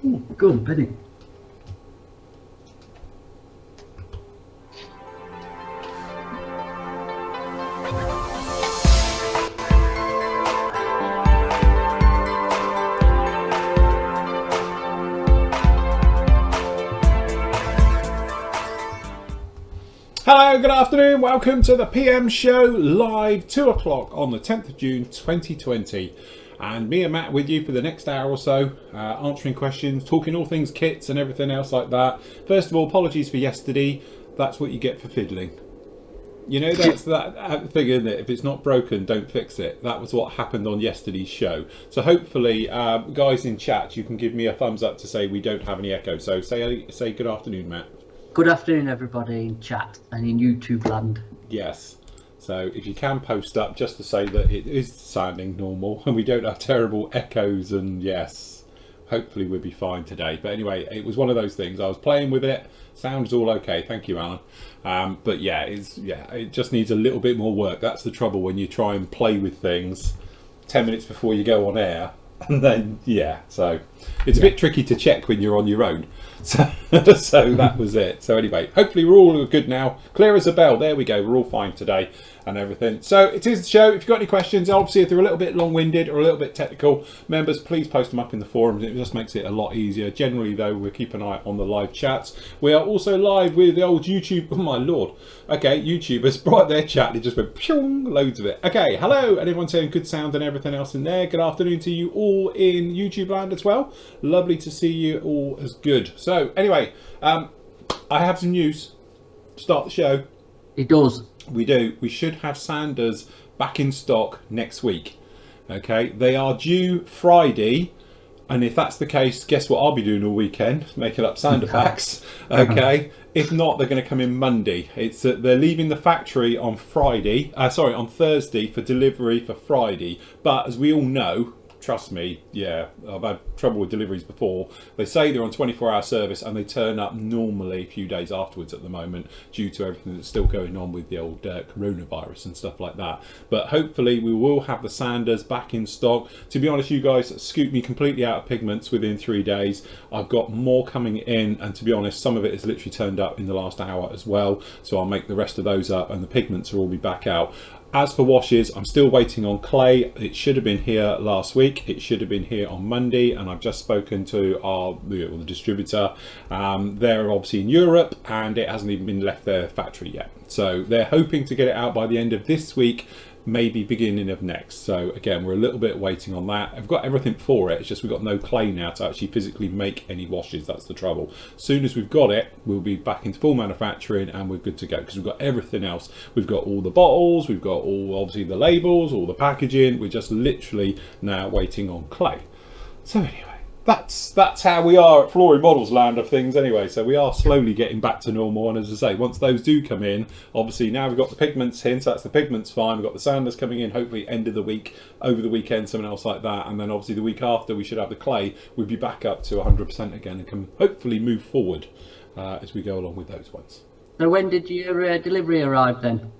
Ooh, go on, Penny. Hello, good afternoon, welcome to the PM show live 2 o'clock on the 10th of June 2020, and me and Matt with you for the next hour or so, answering questions, talking all things kits and everything else like that. First of all, apologies for yesterday. That's what you get for fiddling. You know, that's that thing, isn't it? If it's not broken, don't fix it. That was what happened on yesterday's show. So hopefully, guys in chat, you can give me a thumbs up to say we don't have any echo. So say good afternoon, Matt. Good afternoon, everybody in chat and in YouTube land. Yes. So if you can post up just to say that it is sounding normal and we don't have terrible echoes, and yes, hopefully we'll be fine today. But anyway, it was one of those things. I was playing with it. Sounds all okay. Thank you, Alan. But yeah, it just needs a little bit more work. That's the trouble when you try and play with things 10 minutes before you go on air. And then, so it's a bit tricky to check when you're on your own. So that was it. So anyway, hopefully we're all good now. Clear as a bell. There we go. We're all fine today and everything. So it is the show. If you've got any questions, obviously if they're a little bit long-winded or a little bit technical, members, please post them up in the forums. It just makes it a lot easier. Generally, though, we'll keep an eye on the live chats. We are also live with the old YouTube. Oh, my Lord. Okay, YouTubers, right there chat. It just went pshong, loads of it. Okay, hello. And everyone saying good sound and everything else in there. Good afternoon to you all in YouTube land as well. Lovely to see you all as good. So anyway, I have some news to start the show. It does. We do. We should have sanders back in stock next week. Okay, they are due Friday, and if that's the case, guess what I'll be doing all weekend? Making up sander packs. Okay, if not, they're going to come in Monday. It's they're leaving the factory on on Thursday for delivery for Friday. But as we all know, trust me, I've had trouble with deliveries before. They say they're on 24-hour service and they turn up normally a few days afterwards at the moment due to everything that's still going on with the old coronavirus and stuff like that. But hopefully we will have the sanders back in stock. To be honest, you guys scooped me completely out of pigments within 3 days. I've got more coming in, and to be honest, some of it has literally turned up in the last hour as well. So I'll make the rest of those up and the pigments will all be back out. As for washes, I'm still waiting on clay. It should have been here last week. It should have been here on Monday, and I've just spoken to the distributor. They're obviously in Europe, and it hasn't even been left their factory yet. So they're hoping to get it out by the end of this week, maybe beginning of next. So again, we're a little bit waiting on that. I've got everything for it. It's just we've got no clay now to actually physically make any washes. That's the trouble. As soon as we've got it, we'll be back into full manufacturing and we're good to go, because we've got everything else. We've got all the bottles, we've got all obviously the labels, all the packaging. We're just literally now waiting on clay. So anyway, that's how we are at Flooring Models land of things anyway. So we are slowly getting back to normal, and as I say, once those do come in, obviously now we've got the pigments in, so that's the pigments fine. We've got the sanders coming in hopefully end of the week, over the weekend, something else like that, and then obviously the week after we should have the clay. We'll be back up to 100% again and can hopefully move forward as we go along with those ones. So when did your delivery arrive then?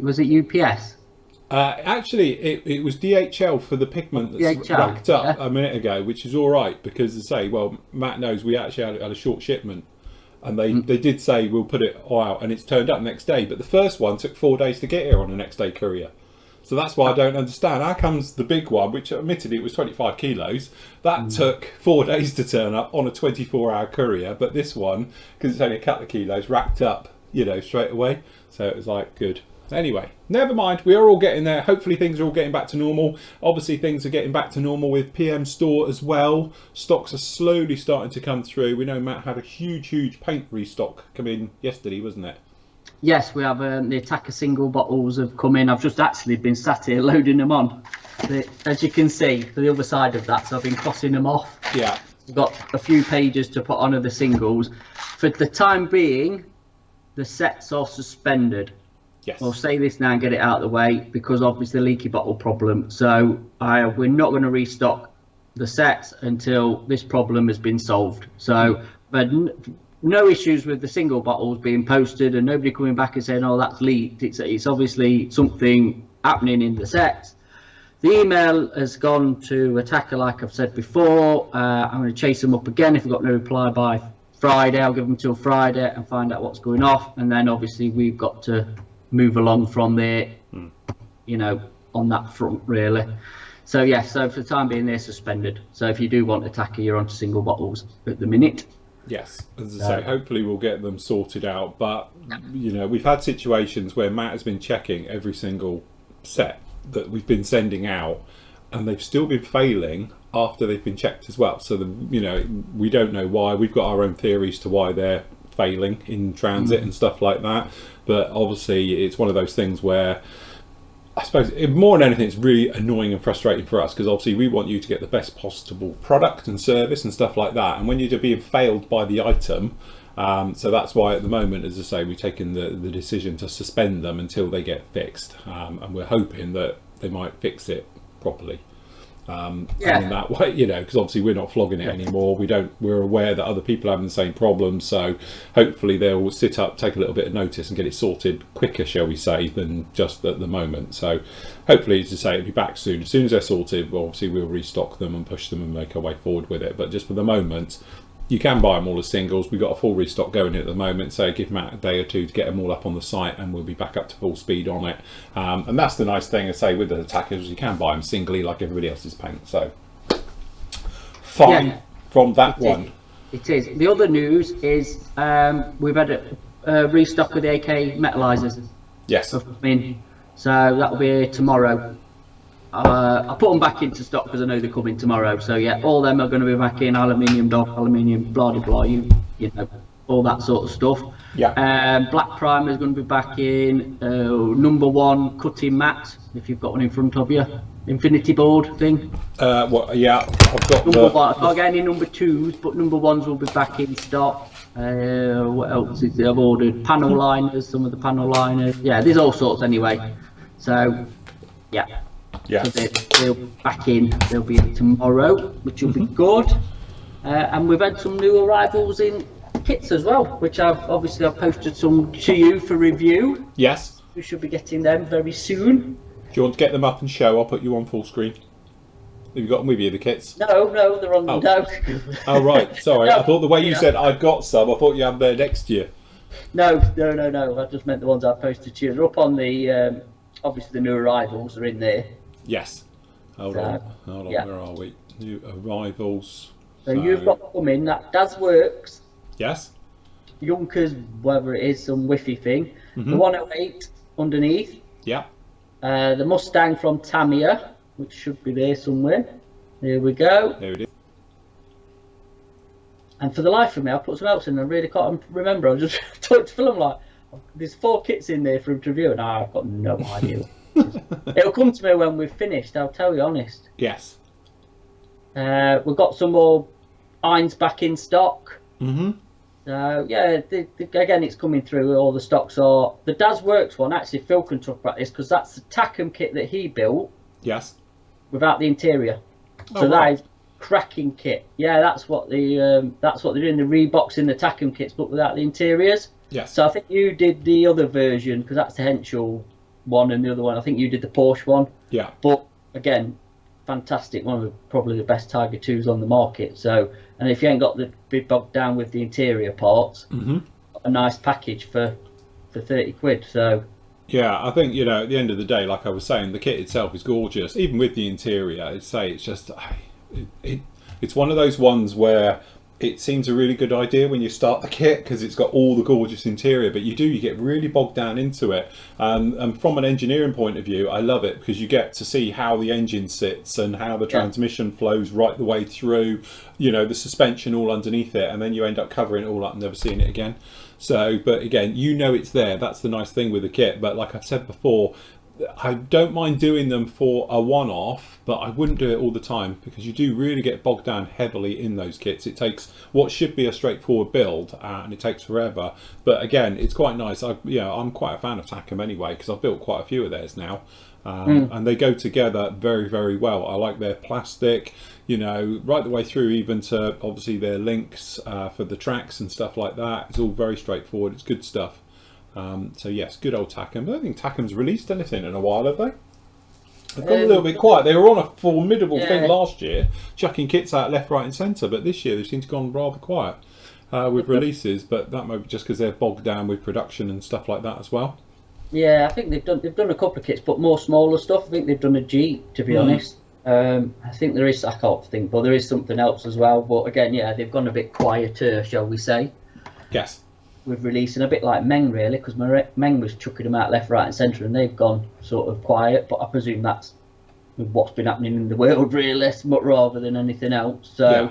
Was it UPS? Actually, it was DHL for the pigment that's racked up a minute ago, which is all right, because as I say, well, Matt knows we actually had a short shipment, and they did say we'll put it out, and it's turned up next day. But the first one took 4 days to get here on a next day courier. So that's why I don't understand. How comes the big one, which admittedly it was 25 kilos, that took 4 days to turn up on a 24-hour courier, but this one, because it's only a couple of kilos, racked up, straight away. So it was like, good. Anyway, never mind, we are all getting there. Hopefully things are all getting back to normal. Obviously things are getting back to normal with PM Store as well. Stocks are slowly starting to come through. We know Matt had a huge paint restock come in yesterday, wasn't it? Yes, we have the Attacker single bottles have come in. I've just actually been sat here loading them on. As you can see, the other side of that, so I've been crossing them off. Yeah. I've got a few pages to put on of the singles. For the time being, the sets are suspended. Yes. I'll say this now and get it out of the way, because obviously the leaky bottle problem. So we're not going to restock the sets until this problem has been solved. So but no issues with the single bottles being posted and nobody coming back and saying, oh, that's leaked. It's obviously something happening in the sets. The email has gone to Attacker, like I've said before. I'm going to chase them up again. If we've got no reply by Friday, I'll give them till Friday and find out what's going off. And then obviously we've got to move along from there, you know, on that front, really. So, yeah, so for the time being, they're suspended. So if you do want Attacker, you're onto single bottles at the minute. Yes, as I say, hopefully we'll get them sorted out. But, you know, we've had situations where Matt has been checking every single set that we've been sending out, and they've still been failing after they've been checked as well. So, you know, we don't know why. We've got our own theories to why they're failing in transit and stuff like that. But obviously it's one of those things where, I suppose, more than anything, it's really annoying and frustrating for us, because obviously we want you to get the best possible product and service and stuff like that. And when you're being failed by the item, so that's why at the moment, as I say, we've taken the decision to suspend them until they get fixed. And we're hoping that they might fix it properly. And in that way, you know, because obviously we're not flogging it anymore. We're aware that other people are having the same problems, so hopefully they'll sit up, take a little bit of notice, and get it sorted quicker, shall we say, than just at the moment. So hopefully, as I say, it'll be back soon. As soon as they're sorted, well, obviously we'll restock them and push them and make our way forward with it. But just for the moment, you can buy them all as singles. We've got a full restock going at the moment, so give Matt a day or two to get them all up on the site, and we'll be back up to full speed on it. And that's the nice thing, I say, with the Attackers, you can buy them singly like everybody else's paint. So fine from that one. It is. The other news is we've had a restock of the AK metalizers. Yes. In, so that'll be tomorrow. I put them back into stock because I know they're coming tomorrow. So yeah, all them are going to be back in aluminium dock, aluminium blah blah blah. You know, all that sort of stuff. Yeah. Black primer is going to be back in. Number 1 cutting mat, if you've got one in front of you, infinity board thing. Well, yeah, I've got number 1. I can't get any number 2s, but number 1s will be back in stock. What else is there? I've ordered panel liners, some of the panel liners. Yeah, there's all sorts anyway. So yeah. Yes. So they'll back in. They'll be in tomorrow, which will be good. And we've had some new arrivals in kits as well, which I've posted some to you for review. Yes. We should be getting them very soon. Do you want to get them up and show? I'll put you on full screen. Have you got them with you, the kits? No, they're on. Oh. No. Oh right, sorry. No, I thought the way you said I've got some, I thought you had there next year. No. I just meant the ones I posted to you. They're up on the. Obviously, the new arrivals are in there. Yes. Hold on. Yeah. Where are we? New arrivals. So you've got them in. That does works. Yes. Junkers, whatever it is, some Wi-Fi thing. The 108 underneath. Yeah. The Mustang from Tamiya, which should be there somewhere. There we go. There it is. And for the life of me, I put some else in. I really can't remember. I just talked to Phil. I'm like, there's 4 kits in there for him to review, and I've got no idea. It'll come to me when we've finished. I'll tell you honest. Yes. We've got some more irons back in stock. So yeah, again, it's coming through. All the stocks are the Daz Works one. Actually, Phil can talk about this because that's the Tackham kit that he built. Yes. Without the interior. So that is cracking kit. Yeah, that's what they're doing. The Reeboks in the Tackham kits, but without the interiors. Yes. So I think you did the other version because that's the Henschel one, and the other one I think you did the Porsche one. Yeah. But again, fantastic. One of probably the best Tiger 2s on the market. So, and if you ain't got the big bogged down with the interior parts, a nice package for 30 quid. So. Yeah, I think, you know, at the end of the day, like I was saying, the kit itself is gorgeous. Even with the interior, I'd say it's just, it's one of those ones where it seems a really good idea when you start the kit because it's got all the gorgeous interior, but you get really bogged down into it. And from an engineering point of view, I love it because you get to see how the engine sits and how the transmission flows right the way through, you know, the suspension all underneath it, and then you end up covering it all up and never seeing it again. So, but again, you know it's there. That's the nice thing with the kit. But like I've said before, I don't mind doing them for a one-off, but I wouldn't do it all the time because you do really get bogged down heavily in those kits. It takes what should be a straightforward build and it takes forever. But again, it's quite nice. I'm quite a fan of Tackham anyway because I've built quite a few of theirs now. And they go together very, very well. I like their plastic, you know, right the way through, even to obviously their links for the tracks and stuff like that. It's all very straightforward. It's good stuff. So yes, good old Tackham. I don't think Tackham's released anything in a while, have they? They've gone a little bit quiet. They were on a formidable Yeah. thing last year, chucking kits out left, right, and centre. But this year they seem to have gone rather quiet with releases. But that might be just because they're bogged down with production and stuff like that as well. Yeah, I think they've done a couple of kits, but more smaller stuff. I think they've done a G, to be honest. I think there is, I can't think, but there is something else as well. But again, yeah, they've gone a bit quieter, shall we say, Yes. with releasing, a bit like Meng, really, because Meng was chucking them out left, right, and centre, and they've gone sort of quiet. But I presume that's with what's been happening in the world, really, but rather than anything else. So,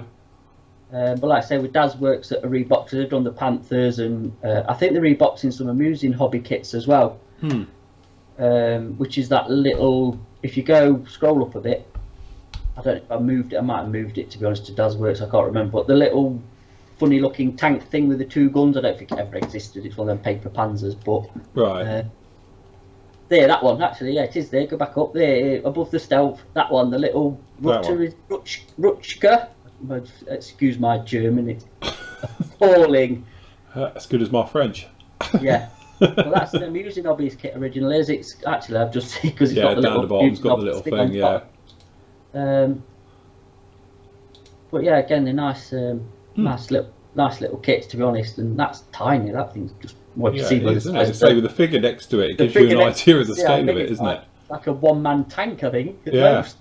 but like I say, with Daz works at a Reebok, so they've done the Panthers, and I think they're reboxing some amusing hobby kits as well. Which is that little, if you go scroll up a bit, I don't know if I moved it, I might have moved it, to be honest, to Daz Works, I can't remember, but the little funny looking tank thing with the 2 guns, I don't think it ever existed. It's one of them paper Panzers, but Right. there, that one, actually, yeah, it is there, go back up there, above the stealth, that one, the little Rutschka, excuse my German, it's appalling. As good as my French. Yeah. Well, that's the amusing hobbies kit originally. It's actually, I've just seen, because it's got the down little the bottom, it's got the little thing, yeah. But yeah, again, they're nice, nice little kits, to be honest. And that's tiny. That thing's just what you see. It is, isn't it? Say with the figure next to it, it gives you an idea of the scale of it, isn't it? Like a one-man tank, I think. Yeah. Most.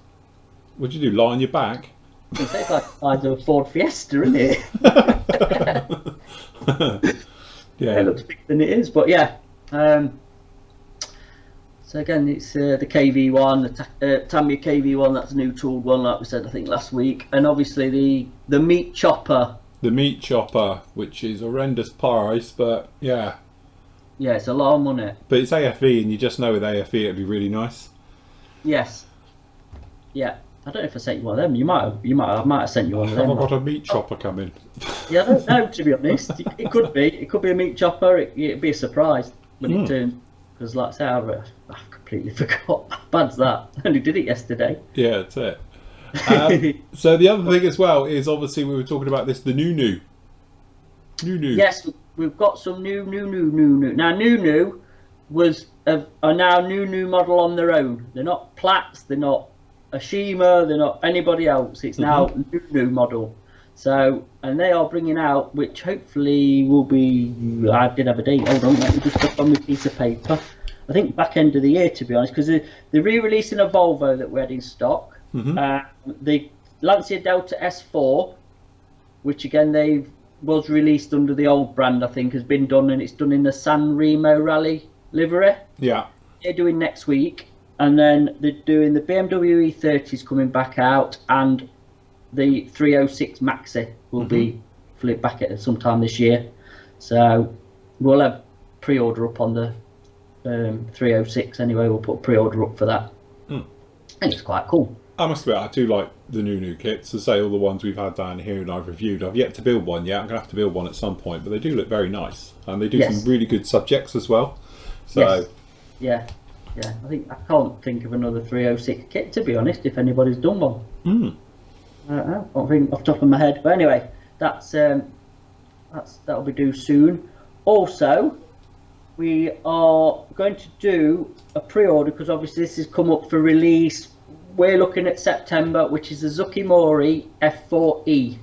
What'd you do? Lie on your back? It's like the size of a Ford Fiesta, isn't it? Yeah. It looks bigger than it is, but yeah. So again, it's the KV1, the Tamiya KV1. That's a new tooled one, like we said, I think last week, and obviously the meat chopper. The meat chopper, which is a horrendous price, but yeah. Yeah, it's a lot of money. But it's AFE, and you just know with AFE it'd be really nice. Yes. Yeah. I don't know if I sent you one of them. I might have sent you one of them. Have I got a meat chopper coming? Yeah, I don't know, to be honest. It could be. It could be a meat chopper. It'd be a surprise when it turns. Because like I say, I completely forgot. How bad's that? I only did it yesterday. Yeah, that's it. So the other thing as well is, obviously we were talking about this, the new. Yes, we've got some new. Now new are now new model on their own. They're not Platts, they're not Ashima, they're not anybody else. It's now new model. So, and they are bringing out, which hopefully will be, I did have a date, hold on, let me just put on my piece of paper. I think back end of the year, to be honest, because they're re-releasing a Volvo that we had in stock. The Lancia Delta S4, which again was released under the old brand, I think, has been done, and it's done in the San Remo Rally livery. Yeah. They're doing next week, and then they're doing the BMW E30s coming back out, and the 306 Maxi will be flipped back at sometime this year. So we'll have pre-order up on the 306 anyway. We'll put pre-order up for that. And it's quite cool. I must admit, I do like the new kits. As I say, all the ones we've had down here and I've reviewed. I've yet to build one yet. I'm going to have to build one at some point, but they do look very nice. And they do some really good subjects as well. So yeah. I can't think of another 306 kit, to be honest, if anybody's done one. I don't think off the top of my head, but anyway, that'll be due soon. Also, we are going to do a pre-order, because obviously this has come up for release. We're looking at September, which is the Zukimori F4E.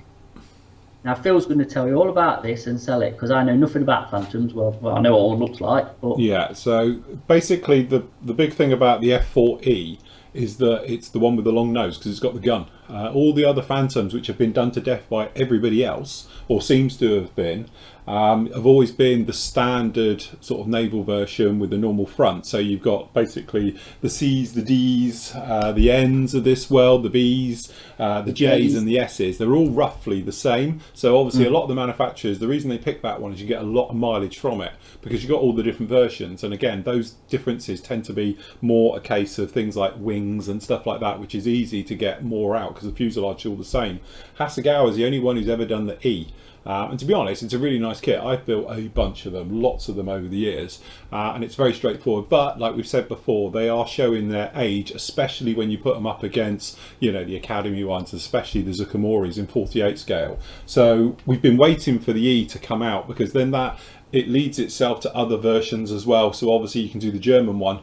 Now Phil's going to tell you all about this and sell it, because I know nothing about Phantoms. Well, I know what it looks like, but yeah. So basically, the big thing about the F4E is that it's the one with the long nose, because it's got the gun. All the other Phantoms, which have been done to death by everybody else, or seems to have been, have always been the standard sort of naval version with the normal front. So you've got basically the C's, the D's, the N's of this world, the B's, the J's and the S's. They're all roughly the same. So obviously a lot of the manufacturers, the reason they pick that one is you get a lot of mileage from it, because you've got all the different versions. And again, those differences tend to be more a case of things like wings and stuff like that, which is easy to get more out because the fuselage is all the same. Hasegawa is the only one who's ever done the E. And to be honest, it's a really nice kit. I've built a bunch of them, lots of them over the years, and it's very straightforward. But like we've said before, they are showing their age, especially when you put them up against, you know, the Academy ones, especially the Zukamoris in 48 scale. So we've been waiting for the E to come out, because then that it leads itself to other versions as well. So obviously you can do the German one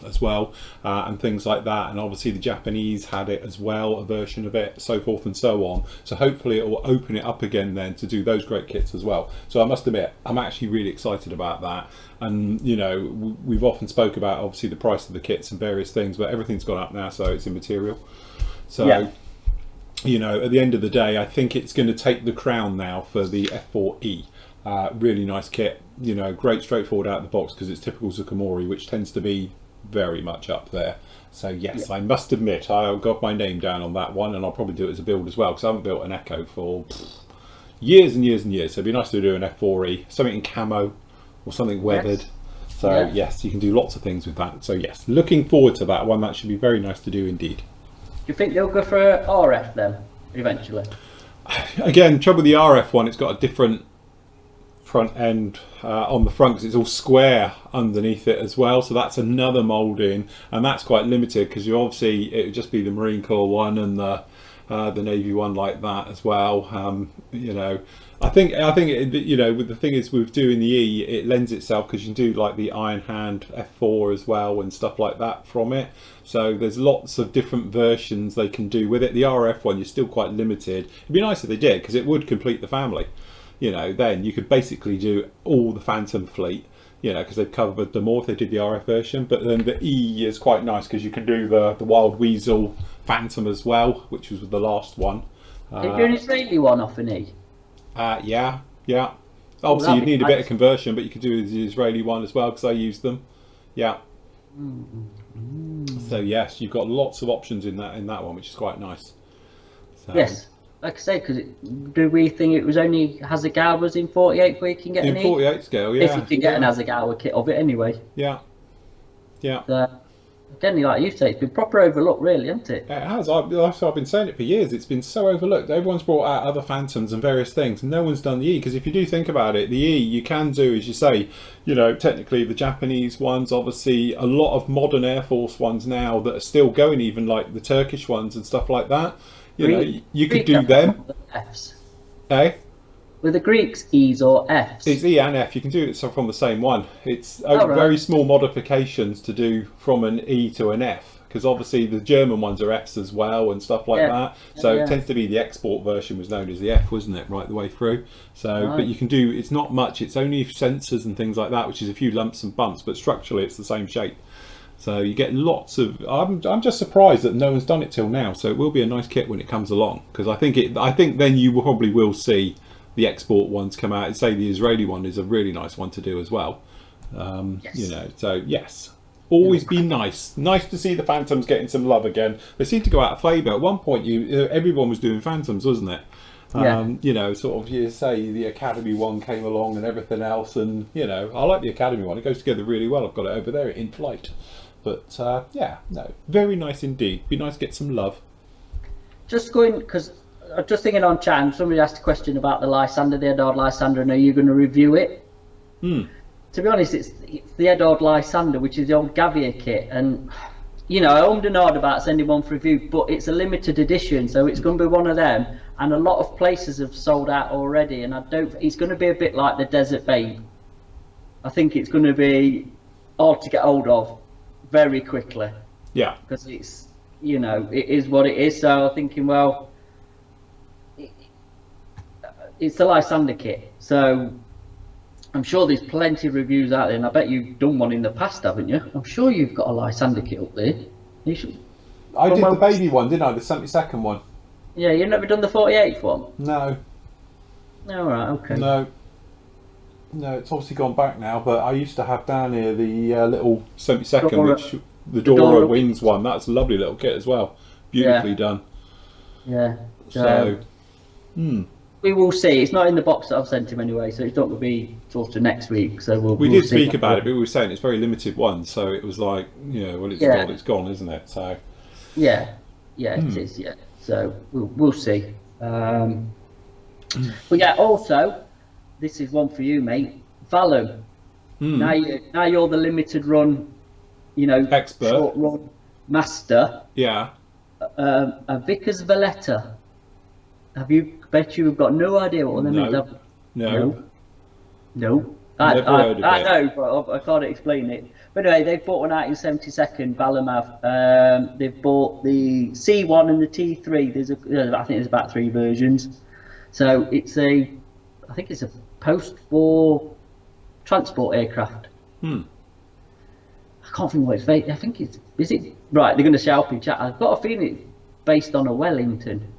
as well, and things like that. And obviously the Japanese had it as well, a version of it, so forth and so on. So hopefully it will open it up again then to do those great kits as well. So I must admit, I'm actually really excited about that. And you know, we've often spoke about obviously the price of the kits and various things, but everything's gone up now, so it's immaterial. So Yeah. you know, at the end of the day, I think it's going to take the crown now for the F4E. Really nice kit, you know, great straightforward out of the box because it's typical Zucamori, which tends to be very much up there. So yes, I must admit I got my name down on that one, and I'll probably do it as a build as well because I haven't built an Echo for years and years and years. So it'd be nice to do an F4E, something in camo or something weathered. Yes. So yes, you can do lots of things with that. So yes, looking forward to that one. That should be very nice to do indeed. Do you think they'll go for a RF then eventually? Again, trouble with the RF one, it's got a different front end on the front because it's all square underneath it as well, so that's another moulding, and that's quite limited because you obviously it would just be the Marine Corps one and the Navy one like that as well. You know, I think it, you know, with the thing is with doing the E, it lends itself because you can do like the Iron Hand F4 as well and stuff like that from it. So there's lots of different versions they can do with it. The RF one, you're still quite limited. It'd be nice if they did because it would complete the family. You know, then you could basically do all the Phantom fleet, you know, because they've covered them all if they did the RF version. But then the E is quite nice because you can do the Wild Weasel Phantom as well, which was the last one. Can you do an Israeli one off an E? Yeah. Obviously, you'd need a bit of conversion, but you could do the Israeli one as well because I used them. Yeah. So yes, you've got lots of options in that one, which is quite nice. So, yes. Like I say, because do we think it was only Hasegawa's in 48 where you can get in an 48 scale, yeah. If you can get an Hasegawa kit of it anyway. Yeah. Again, like you say, it's been proper overlooked, really, hasn't it? It has. I've been saying it for years. It's been so overlooked. Everyone's brought out other Phantoms and various things. No one's done the E, because if you do think about it, the E you can do, as you say, you know, technically the Japanese ones, obviously a lot of modern Air Force ones now that are still going, even like the Turkish ones and stuff like that. You know, you could do them. Fs. Eh? With the Greeks, E's or F's? It's E and F. You can do it from the same one. It's right. very small modifications to do from an E to an F, because obviously the German ones are Fs as well and stuff like that. So it tends to be the export version was known as the F, wasn't it, right the way through? So, but you can do, it's not much. It's only sensors and things like that, which is a few lumps and bumps, but structurally it's the same shape. So you get lots of. I'm just surprised that no one's done it till now. So it will be a nice kit when it comes along, because I think then you probably will see the export ones come out. And say the Israeli one is a really nice one to do as well. You know, so yes, always be nice to see the Phantoms getting some love again. They seem to go out of favour. At one point, everyone was doing Phantoms, wasn't it? You know, sort of, you say the Academy one came along and everything else, and you know, I like the Academy one. It goes together really well. I've got it over there in flight. But yeah, no, very nice indeed. Be nice to get some love. Just going, because I'm just thinking on chat, and somebody asked a question about the Lysander, the Edward Lysander, and are you going to review it? To be honest, it's the Edward Lysander, which is the old Gavier kit, and you know, I ummed and ahed about sending one for review, but it's a limited edition, so it's going to be one of them, and a lot of places have sold out already, and it's going to be a bit like the Desert Babe. I think it's going to be hard to get hold of very quickly. Yeah. Because it's, you know, it is what it is. So I'm thinking, well, it's the Lysander kit. So I'm sure there's plenty of reviews out there, and I bet you've done one in the past, haven't you? I'm sure you've got a Lysander kit up there. You should. I did the baby one, didn't I? The 72nd one. Yeah, you've never done the 48th one? No. No, right, okay. No, it's obviously gone back now, but I used to have down here the little 72nd, which the Dora Wings one. That's a lovely little kit as well. Beautifully done. Yeah. So, we will see. It's not in the box that I've sent him anyway, so it's not going to be sort of next week. So we did speak about it, but we were saying it's very limited one, so it was like, you know, well, it's gone, isn't it? So. Yeah, it is. Yeah. So we'll see. But yeah, also. This is one for you, mate. Valum. Now you're the limited run, you know, expert, short run master. Yeah. A Vickers Valletta. Bet you have got no idea what the name is. No. Never heard of I it. know, but I can't explain it. But anyway, they've bought an 1972 Vallum have. They've bought the C1 and the T3. I think there's about 3 versions. So I think it's a post-war transport aircraft. I can't think what it's based. I think is it right? They're going to shout in chat. I've got a feeling it's based on a Wellington.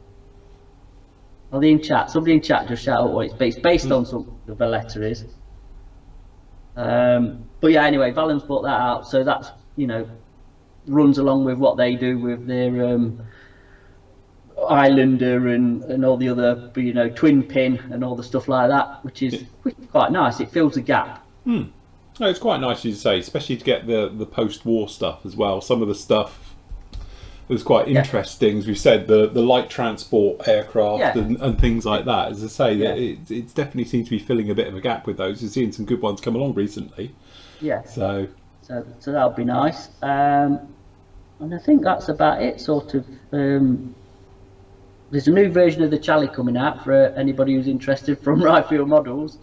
Are they in chat? Somebody in chat just shout out what it's based. Based on some the Valletta is. But yeah, anyway, Vallum's bought that out, so that's runs along with what they do with their Islander and all the other twin pin and all the stuff like that, which is quite nice. It fills a gap. No, it's quite nice, as you say, especially to get the post-war stuff as well. Some of the stuff was quite interesting, as we've said, the light transport aircraft and things like that. As I say, it definitely seems to be filling a bit of a gap with those. We've seen some good ones come along recently. Yeah. So that'll be nice. And I think that's about it. Sort of. There's a new version of the Chally coming out for anybody who's interested from Right Field Models.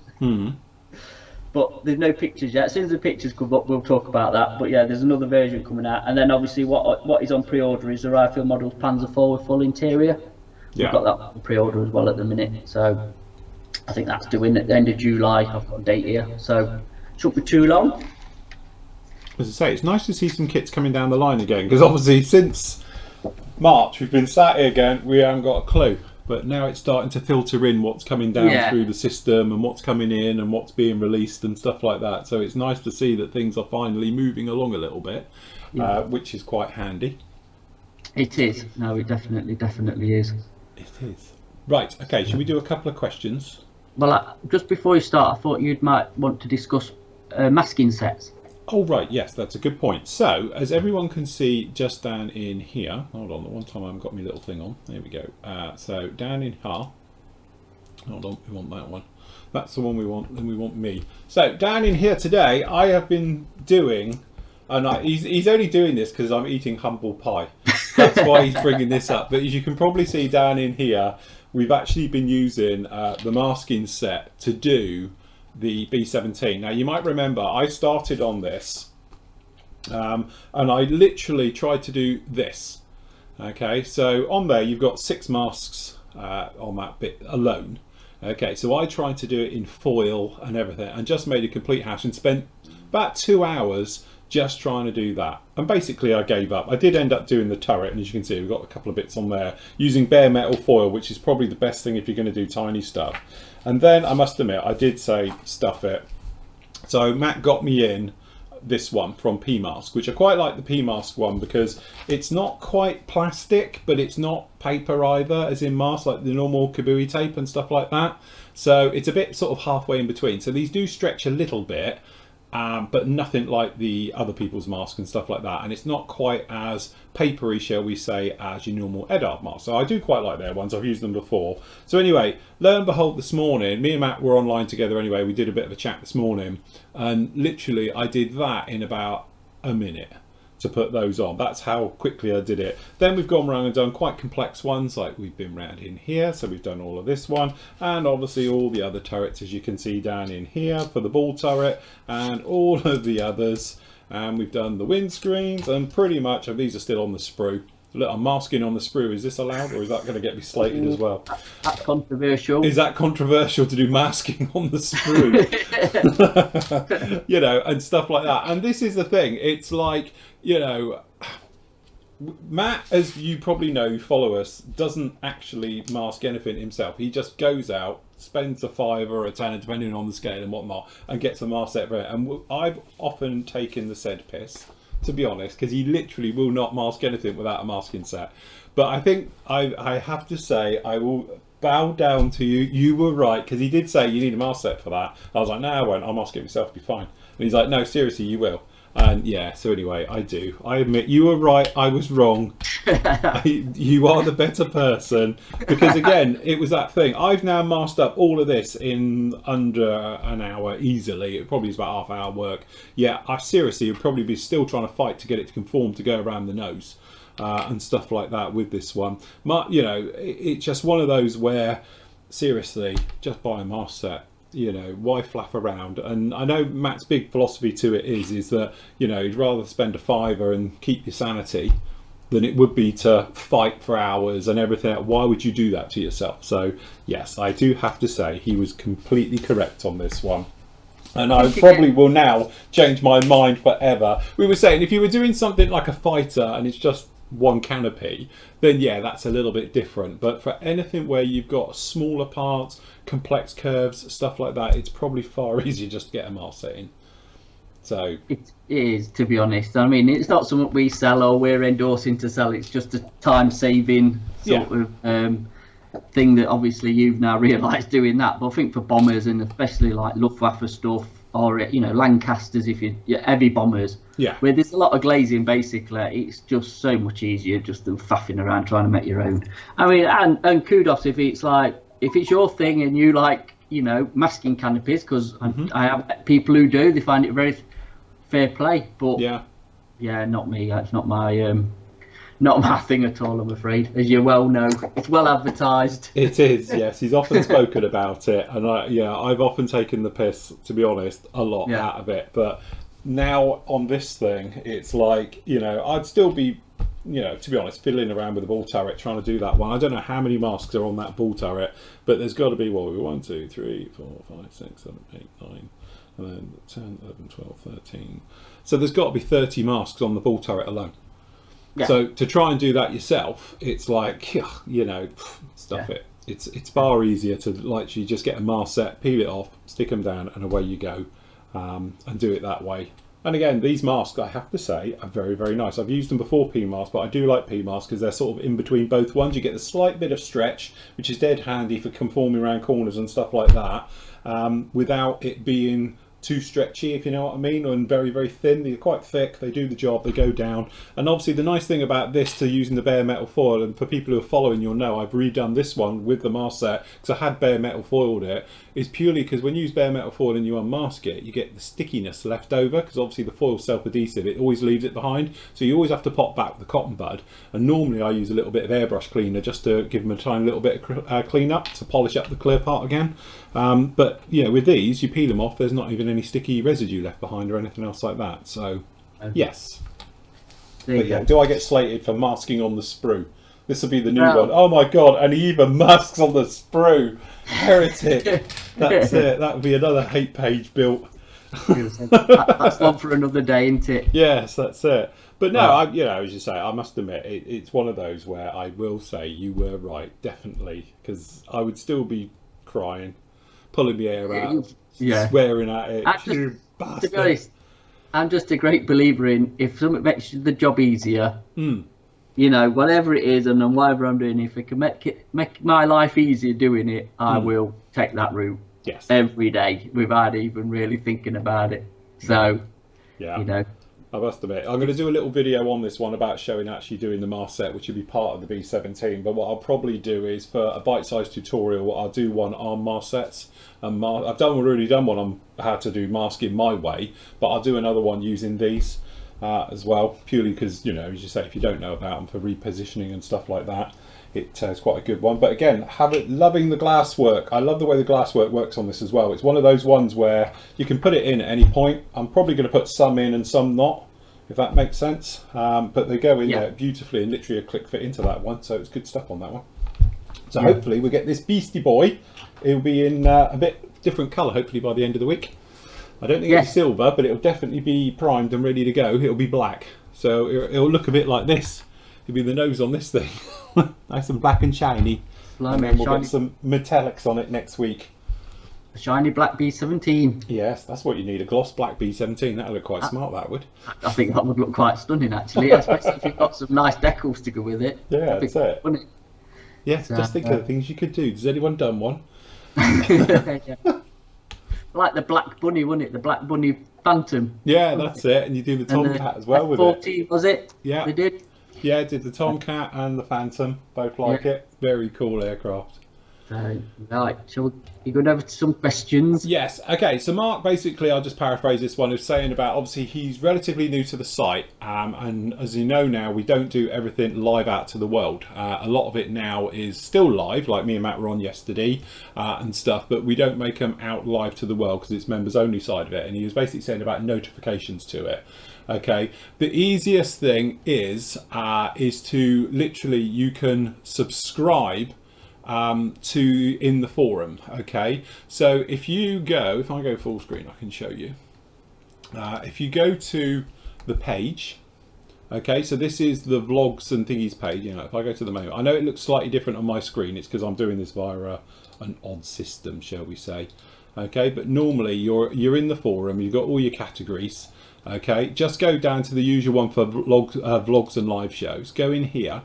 But there's no pictures yet. As soon as the pictures come up, we'll talk about that. But yeah, there's another version coming out. And then obviously what is on pre-order is the Right Field Models Panzer IV with full interior. We've got that on pre-order as well at the minute. So I think that's due at the end of July. I've got a date here. So it shouldn't be too long. As I say, it's nice to see some kits coming down the line again, because obviously since March we've been sat here again, we haven't got a clue. But now it's starting to filter in what's coming down through the system and what's coming in and what's being released and stuff like that. So it's nice to see that things are finally moving along a little bit, which is quite handy. It is. No, it definitely is. It is. Right, okay, shall we do a couple of questions? Well, just before you start, I thought you might want to discuss masking sets. Oh, right, yes, that's a good point. So, as everyone can see just down in here, hold on, the one time I haven't got my little thing on, there we go. So, down in here, hold on, we want that one. That's the one we want, then we want me. So, down in here today, I have been doing, and he's only doing this because I'm eating humble pie. That's why he's bringing this up. But as you can probably see down in here, we've actually been using the masking set to do the B-17. Now you might remember I started on this and I literally tried to do this. Okay, so on there you've got 6 masks on that bit alone. Okay, so I tried to do it in foil and everything and just made a complete hash and spent about 2 hours just trying to do that, and basically I gave up. I did end up doing the turret, and as you can see we've got a couple of bits on there using bare metal foil, which is probably the best thing if you're going to do tiny stuff. And then I must admit I did say stuff it, so Matt got me in this one from P-Mask, which I quite like the P-Mask one because it's not quite plastic but it's not paper either, as in mask like the normal kabui tape and stuff like that. So it's a bit sort of halfway in between, so these do stretch a little bit, but nothing like the other people's masks and stuff like that, and it's not quite as papery, shall we say, as your normal Edard mask. So I do quite like their ones. I've used them before. So anyway, lo and behold, this morning me and Matt were online together anyway. We did a bit of a chat this morning, and literally I did that in about a minute to put those on. That's how quickly I did it. Then we've gone around and done quite complex ones, like we've been round in here, so we've done all of this one, and obviously all the other turrets, as you can see down in here for the ball turret, and all of the others, and we've done the windscreens, and pretty much, and these are still on the sprue. Look, I'm masking on the sprue. Is this allowed, or is that going to get me slated as well? That's controversial. Is that controversial to do masking on the sprue? You know, and stuff like that. And this is the thing. It's like, you know, Matt, as you probably know, who follow us, doesn't actually mask anything himself. He just goes out, spends a £5 or a £10, depending on the scale and whatnot, and gets a mask set for it. And I've often taken the said piss, to be honest, because he literally will not mask anything without a masking set. But I think I have to say, I will bow down to you. You were right, because he did say you need a mask set for that. I was like, no, I won't. I'll mask it myself, it'll be fine. And he's like, no, seriously, you will. And yeah, so anyway, I do. I admit you were right, I was wrong. You are the better person. Because again, it was that thing. I've now masked up all of this in under an hour easily. It probably is about half hour work. Yeah, I seriously would probably be still trying to fight to get it to conform to go around the nose. And stuff like that with this one. You know, it's just one of those where, seriously, just buy a mask set. you know, why flaff around? And I know Matt's big philosophy to it is that, you know, he'd rather spend a fiver and keep your sanity than it would be to fight for hours and everything. Why would you do that to yourself? So yes, I do have to say he was completely correct on this one. And I probably will now change my mind forever. We were saying if you were doing something like a fighter and it's just one canopy, then yeah, that's a little bit different. But for anything where you've got smaller parts, complex curves, stuff like that, it's probably far easier just to get a mast set in. So it is, to be honest. I mean, it's not something we sell or we're endorsing to sell. It's just a time-saving sort of thing that obviously you've now realised doing that. But I think for bombers and especially like Luftwaffe stuff, or you know, Lancasters, if you're heavy bombers, where there's a lot of glazing, basically, it's just so much easier just than faffing around trying to make your own. I mean, and kudos if it's your thing and you like, you know, masking canopies, because I have people who do. They find it very fair play, but yeah, not me. That's not my thing at all, I'm afraid. As you well know, it's well advertised. It is, yes. He's often spoken about it, and I've often taken the piss, to be honest, a lot out of it. But now on this thing, it's like, you know, I'd still be, you know, to be honest, fiddling around with the ball turret trying to do that one. I don't know how many masks are on that ball turret, but there's got to be 1, 2, 3, 4, 5, 6, 7, 8, 9, and then 10, 11, 12, 13. So there's got to be 30 masks on the ball turret alone. Yeah. So to try and do that yourself, it's like, you know, stuff it. It's far easier to literally just get a mast set, peel it off, stick them down, and away you go, and do it that way. And again, these masks, I have to say, are very, very nice. I've used them before P-masks, but I do like P-masks because they're sort of in between both ones. You get a slight bit of stretch, which is dead handy for conforming around corners and stuff like that, without it being too stretchy, if you know what I mean, and very, very thin. They're quite thick, they do the job, they go down. And obviously the nice thing about this to using the bare metal foil, and for people who are following, you'll know I've redone this one with the mast set because I had bare metal foiled it, is purely because when you use bare metal foil and you unmask it, you get the stickiness left over, because obviously the foil's self-adhesive, it always leaves it behind, so you always have to pop back with the cotton bud. And normally I use a little bit of airbrush cleaner just to give them a tiny little bit of clean up to polish up the clear part again. But you know, with these, you peel them off, there's not even any sticky residue left behind or anything else like that. So yes. But yeah, do I get slated for masking on the sprue? This will be the new one. Oh my god, and he even masks on the sprue. Heretic. That's it. That would be another hate page built. That's one for another day, isn't it? Yes, that's it. But no, you know, as you say, I must admit, it's one of those where I will say you were right, definitely, because I would still be crying, pulling the air out, swearing at it. You bastard. To be honest, I'm just a great believer in if something makes the job easier, you know, whatever it is, and then whatever I'm doing, if it can make my life easier doing it, I will take that route. Yes. Every day without even really thinking about it. So, you know. I must admit, I'm going to do a little video on this one about showing actually doing the mast set, which will be part of the B17. But what I'll probably do is, for a bite-sized tutorial, I'll do one on mast sets. And I've already done one on how to do masking my way, but I'll do another one using these as well, purely because, you know, as you say, if you don't know about them for repositioning and stuff like that, it's quite a good one. But again, loving the glass work. I love the way the glass work works on this as well. It's one of those ones where you can put it in at any point. I'm probably going to put some in and some not, if that makes sense. But they go in there beautifully, and literally a click fit into that one. So it's good stuff on that one. So hopefully we get this beastie boy. It'll be in a bit different colour, hopefully by the end of the week. I don't think it'll be silver, but it'll definitely be primed and ready to go. It'll be black. So it'll look a bit like this. It'll be the nose on this thing. Nice and black and shiny. And then we'll get some metallics on it next week. A shiny black B17. Yes, that's what you need, a gloss black B17. That'll look quite smart, that would. I think that would look quite stunning, actually, especially if you've got some nice decals to go with it. Yeah, that's it. Yes, just think of the things you could do. Has anyone done one? Like the Black Bunny, wasn't it? The Black Bunny Phantom. Yeah, that's it. And you do the Tomcat as well with it. 14, was it? Yeah. They did? Yeah, did the Tomcat and the Phantom. Both like it. Very cool aircraft. So, right, shall we go over to some questions? Yes. Okay. So Mark, basically, I'll just paraphrase this one, is saying about, obviously he's relatively new to the site, and as you know now, we don't do everything live out to the world. A lot of it now is still live, like me and Matt were on yesterday and stuff, but we don't make them out live to the world because it's members only side of it. And he was basically saying about notifications to it. Okay. The easiest thing is to literally, you can subscribe to in the forum. Okay, so if I go full screen, I can show you. If you go to the page, okay, so this is the vlogs and thingies page. You know, if I go to the main, I know it looks slightly different on my screen. It's because I'm doing this via an odd system, shall we say. Okay, but normally you're in the forum, you've got all your categories. Okay, just go down to the usual one for vlogs and live shows. Go in here.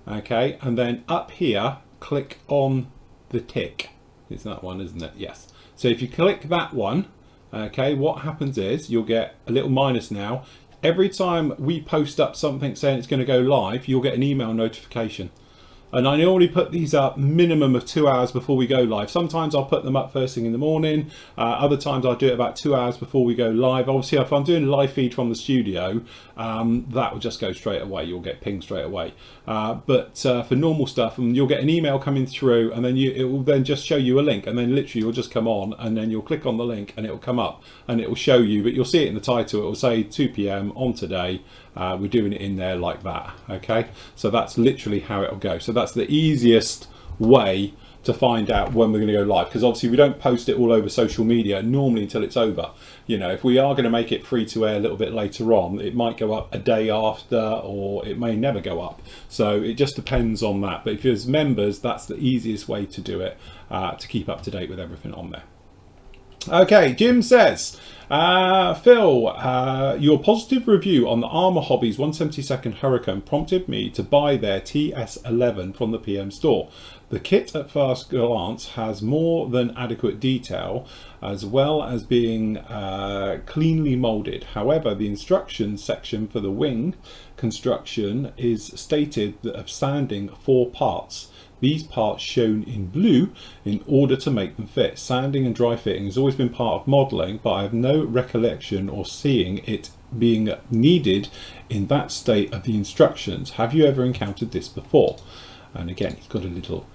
Okay, and then up here, click on the tick. It's that one, isn't it? Yes. So if you click that one, okay, what happens is you'll get a little minus now. Every time we post up something saying it's going to go live, you'll get an email notification. And I normally put these up minimum of 2 hours before we go live. Sometimes I'll put them up first thing in the morning. Other times I'll do it about 2 hours before we go live. Obviously, if I'm doing a live feed from the studio, that will just go straight away. You'll get pinged straight away. But for normal stuff, you'll get an email coming through, and then it will then just show you a link. And then literally you'll just come on, and then you'll click on the link, and it will come up, and it will show you. But you'll see it in the title. It will say 2 p.m. on today. We're doing it in there like that. Okay, so that's literally how it'll go. So that's the easiest way to find out when we're going to go live, because obviously we don't post it all over social media normally until it's over. You know, if we are going to make it free to air a little bit later on, it might go up a day after, or it may never go up. So it just depends on that. But if you're members, that's the easiest way to do it, to keep up to date with everything on there. Okay, Jim says, Phil, your positive review on the Armour Hobbies 172nd Hurricane prompted me to buy their TS11 from the PM store. The kit at first glance has more than adequate detail, as well as being cleanly moulded. However, the instructions section for the wing construction is stated of sanding 4 parts. These parts shown in blue in order to make them fit. Sanding and dry fitting has always been part of modelling, but I have no recollection or seeing it being needed in that state of the instructions. Have you ever encountered this before? And again, it's got a little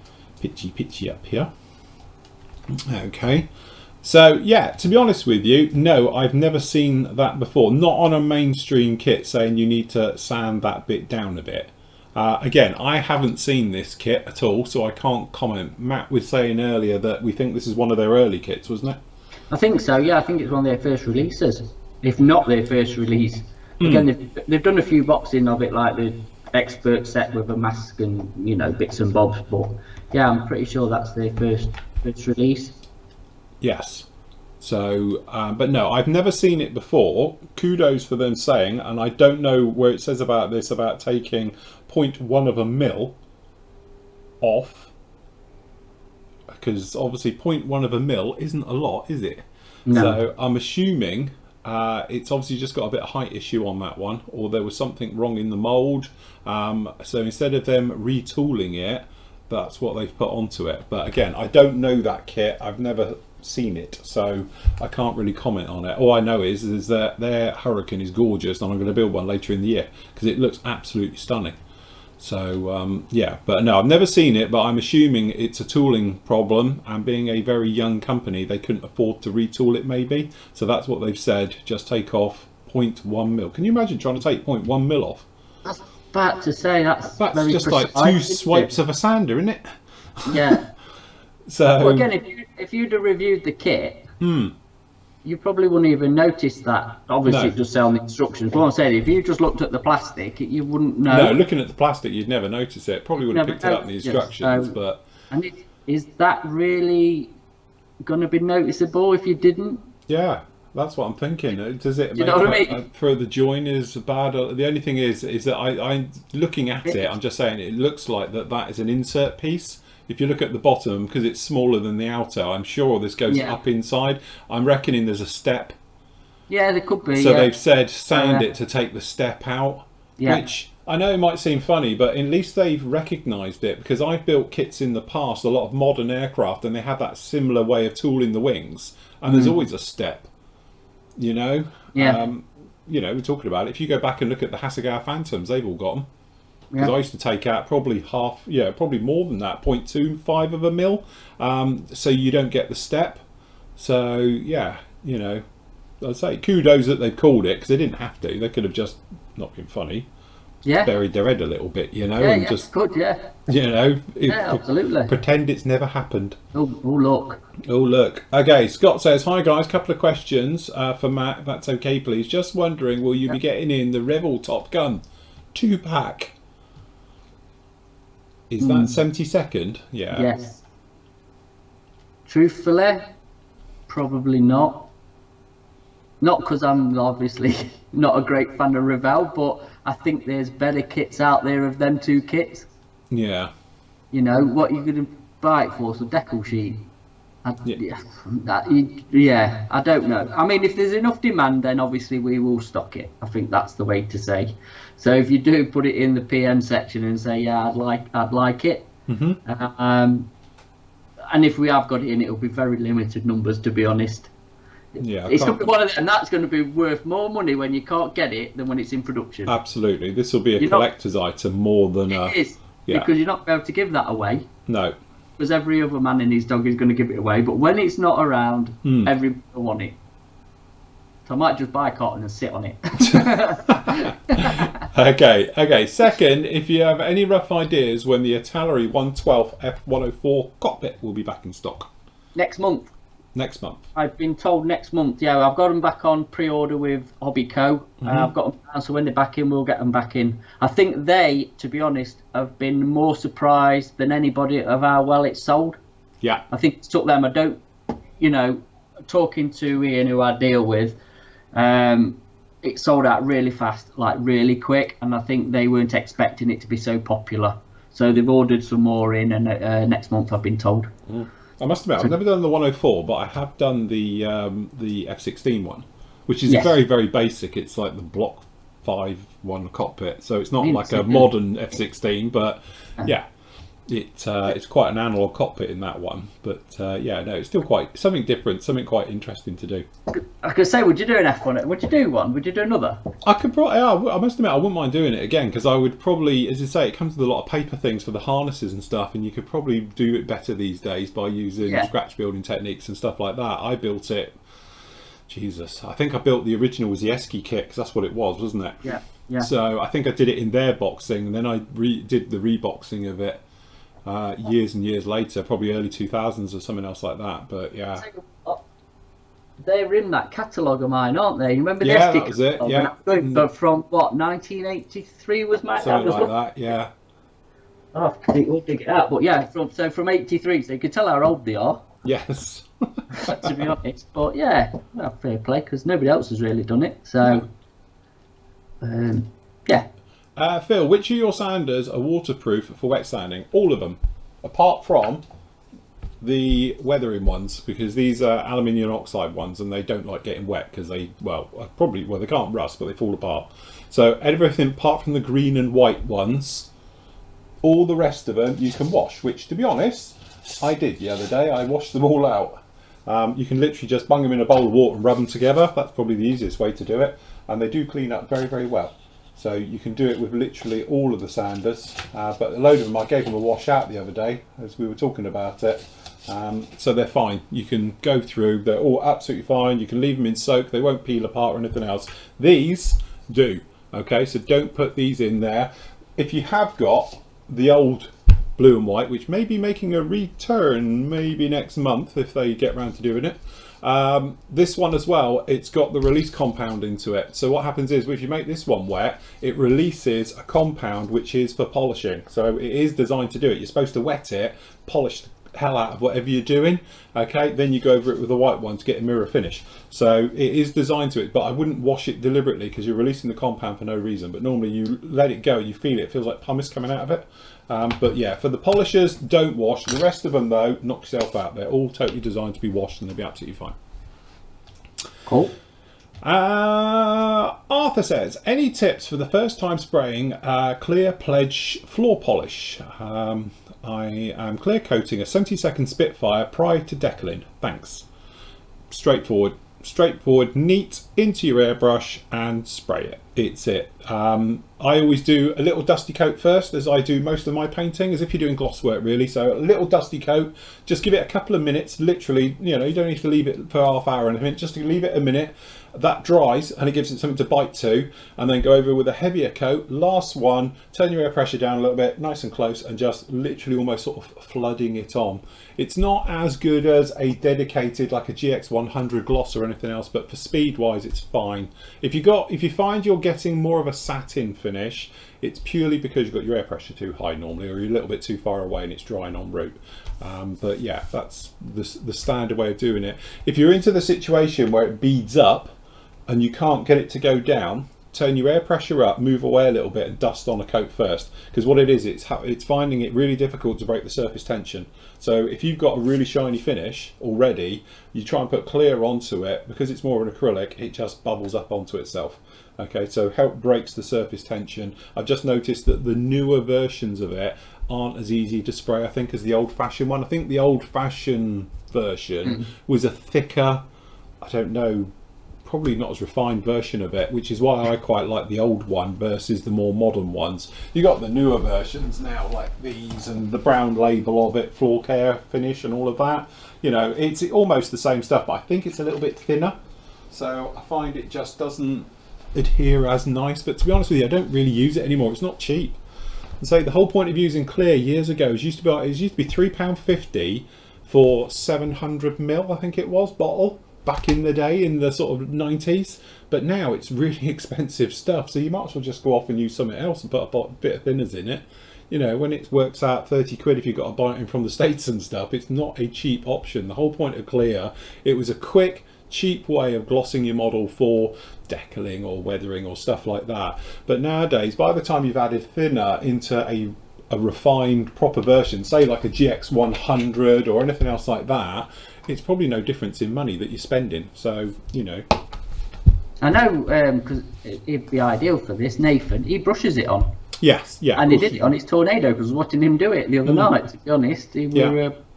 pitchy up here. Okay, so yeah, to be honest with you, no, I've never seen that before. Not on a mainstream kit saying you need to sand that bit down a bit. Again, I haven't seen this kit at all, so I can't comment. Matt was saying earlier that we think this is one of their early kits, wasn't it? I think so, yeah. I think it's one of their first releases, if not their first release. Again, they've done a few boxing of it, like the expert set with a mask and, you know, bits and bobs. But yeah, I'm pretty sure that's their first release. Yes. So, but no, I've never seen it before. Kudos for them saying, and I don't know where it says about this, about taking 0.1 of a mil off, because obviously 0.1 of a mil isn't a lot, is it? No. So I'm assuming it's obviously just got a bit of height issue on that one, or there was something wrong in the mould. So instead of them retooling it, that's what they've put onto it. But again, I don't know that kit. I've never seen it, so I can't really comment on it. All I know is that their Hurricane is gorgeous, and I'm going to build one later in the year because it looks absolutely stunning. So yeah, but no, I've never seen it, but I'm assuming it's a tooling problem, and being a very young company, they couldn't afford to retool it maybe. So that's what they've said, just take off 0.1 mil. Can you imagine trying to take 0.1 mil off? That's bad to say. That's very just precise, like 2 swipes of a sander, isn't it? Yeah. So well, again, if you'd have reviewed the kit, you probably wouldn't even notice that. Obviously, it does say on the instructions. But I'm saying, if you just looked at the plastic, you wouldn't know. No, looking at the plastic, you'd never notice it. Probably would have picked it up in the instructions, but. And is that really going to be noticeable if you didn't? Yeah, that's what I'm thinking. Does it you make know what I mean? for the joiners bad? The only thing is that I'm looking at it. I'm just saying it looks like that is an insert piece. If you look at the bottom, because it's smaller than the outer, I'm sure this goes up inside. I'm reckoning there's a step. Yeah, there could be. So they've said sand it to take the step out, Yeah. which I know it might seem funny, but at least they've recognised it, because I've built kits in the past, a lot of modern aircraft, and they have that similar way of tooling the wings, and there's always a step, you know? Yeah. You know, we're talking about it. If you go back and look at the Hasegawa Phantoms, they've all got them. Because I used to take out probably probably more than that, 0.25 of a mil, so you don't get the step. So, yeah, you know, I'd say kudos that they've called it, because they didn't have to. They could have just not been funny. Yeah. Buried their head a little bit, you know, Yeah, and yeah, just, good, yeah. you know, Yeah, absolutely. pretend it's never happened. Oh, look. Oh, look. Okay, Scott says, hi guys, couple of questions for Matt, if that's okay, please. Just wondering, will you be getting in the Rebel Top Gun 2-pack? Is that 72nd? Yeah. Yes. Truthfully, probably not. Not because I'm obviously not a great fan of Revell, but I think there's better kits out there of them 2 kits. Yeah. You know, what you're going to buy it for, some decal sheet. Yeah, I don't know. I mean, if there's enough demand, then obviously we will stock it. I think that's the way to say. So if you do put it in the PM section and say, yeah, I'd like it. And if we have got it in, it'll be very limited numbers, to be honest. Yeah, it's going to be one of them, and that's going to be worth more money when you can't get it than when it's in production. Absolutely, this will be a collector's item more than a. It is, because you're not able to give that away. No. Because every other man and his dog is going to give it away, but when it's not around, everybody will want it. So I might just buy a cotton and sit on it. Okay. Second, if you have any rough ideas when the Italeri 112 F104 cockpit will be back in stock. Next month. Next month. I've been told next month. Yeah, I've got them back on pre-order with Hobbyco. I've got them down, so when they're back in, we'll get them back in. I think they, to be honest, have been more surprised than anybody of how well it's sold. Yeah. I think it took them, talking to Ian, who I deal with, it sold out really fast, like really quick, and I think they weren't expecting it to be so popular. So they've ordered some more in, and next month, I've been told. I must admit, I've never done the 104, but I have done the F16 one, which is very, very basic. It's like the Block 5 one cockpit, so it's not like a modern F16, but yeah, it's quite an analog cockpit in that one. But it's still quite something different, something quite interesting to do. I could say, would you do an F1? Would you do one? Would you do another? I could probably. I must admit, I wouldn't mind doing it again, because I would probably, as you say, it comes with a lot of paper things for the harnesses and stuff, and you could probably do it better these days by using scratch building techniques and stuff like that. I built it. Jesus, I think I built the original was the Esky kit, because that's what it was, wasn't it? Yeah. So I think I did it in their boxing, and then I did the reboxing of it years and years later, probably early 2000s or something else like that. But yeah. They're in that catalogue of mine, aren't they? You remember the that was it. Yeah. But from what, 1983 was my. Something like that. Yeah. Oh, we'll dig it out. But yeah, from 83, so you can tell how old they are. Yes. To be honest, but yeah, well, fair play, because nobody else has really done it. So, yeah. Phil, which of your sanders are waterproof for wet sanding? All of them, apart from the weathering ones, because these are aluminium oxide ones, and they don't like getting wet because they can't rust, but they fall apart. So everything apart from the green and white ones, all the rest of them you can wash. Which, to be honest, I did the other day. I washed them all out. You can literally just bung them in a bowl of water and rub them together. That's probably the easiest way to do it, and they do clean up very, very well. So you can do it with literally all of the sanders, but a load of them I gave them a wash out the other day as we were talking about it. So they're fine. You can go through, they're all absolutely fine. You can leave them in soak, they won't peel apart or anything else. These do, okay, so don't put these in there. If you have got the old blue and white, which may be making a return maybe next month if they get around to doing it, this one as well, it's got the release compound into it. So what happens is, if you make this one wet, it releases a compound which is for polishing. So it is designed to do it. You're supposed to wet it, polish the hell out of whatever you're doing, okay, then you go over it with a white one to get a mirror finish. So it is designed to it, but I wouldn't wash it deliberately, because you're releasing the compound for no reason. But normally you let it go, you feel it, feels like pumice coming out of it. But yeah, for the polishers, don't wash. The rest of them though, knock yourself out. They're all totally designed to be washed, and they'll be absolutely fine. Cool. Arthur says, any tips for the first time spraying Clear Pledge floor polish? I am clear coating a 70-second Spitfire prior to decaling. Thanks. Straightforward, neat, into your airbrush and spray it. It's it. I always do a little dusty coat first, as I do most of my painting, as if you're doing gloss work really. So a little dusty coat, just give it a couple of minutes, literally, you know, you don't need to leave it for half hour or anything, just to leave it a minute. That dries and it gives it something to bite to, and then go over with a heavier coat. Last one, turn your air pressure down a little bit, nice and close, and just literally almost sort of flooding it on. It's not as good as a dedicated like a GX100 gloss or anything else, but for speed wise it's fine. If you find you're getting more of a satin finish, it's purely because you've got your air pressure too high normally, or you're a little bit too far away and it's drying en route. But yeah, that's the standard way of doing it. If you're into the situation where it beads up and you can't get it to go down, turn your air pressure up, move away a little bit and dust on a coat first, because what it is, it's finding it really difficult to break the surface tension. So if you've got a really shiny finish already, you try and put clear onto it, because it's more of an acrylic, it just bubbles up onto itself. Okay, so help breaks the surface tension. I've just noticed that the newer versions of it aren't as easy to spray, I think, as the old-fashioned one. I think the old-fashioned version was a thicker, I don't know, probably not as refined version of it, which is why I quite like the old one versus the more modern ones. You got the newer versions now, like these, and the brown label of it, floor care finish and all of that. You know, it's almost the same stuff, but I think it's a little bit thinner, so I find it just doesn't adhere as nice. But to be honest with you, I don't really use it anymore. It's not cheap. And so the whole point of using clear years ago is used to be £3.50 for 700ml, I think it was, bottle, back in the day, in the sort of 90s. But now it's really expensive stuff, so you might as well just go off and use something else and put a bit of thinners in it. You know, when it works out 30 quid if you've got to buy it in from the States and stuff, it's not a cheap option. The whole point of clear, it was a quick, cheap way of glossing your model for decaling or weathering or stuff like that. But nowadays, by the time you've added thinner into a refined proper version, say like a GX100 or anything else like that, it's probably no difference in money that you're spending. So, you know, I know, because it'd be ideal for this. Nathan, he brushes it on. Yes, yeah. And he did it on his Tornado, because I was watching him do it the other night, to be honest. I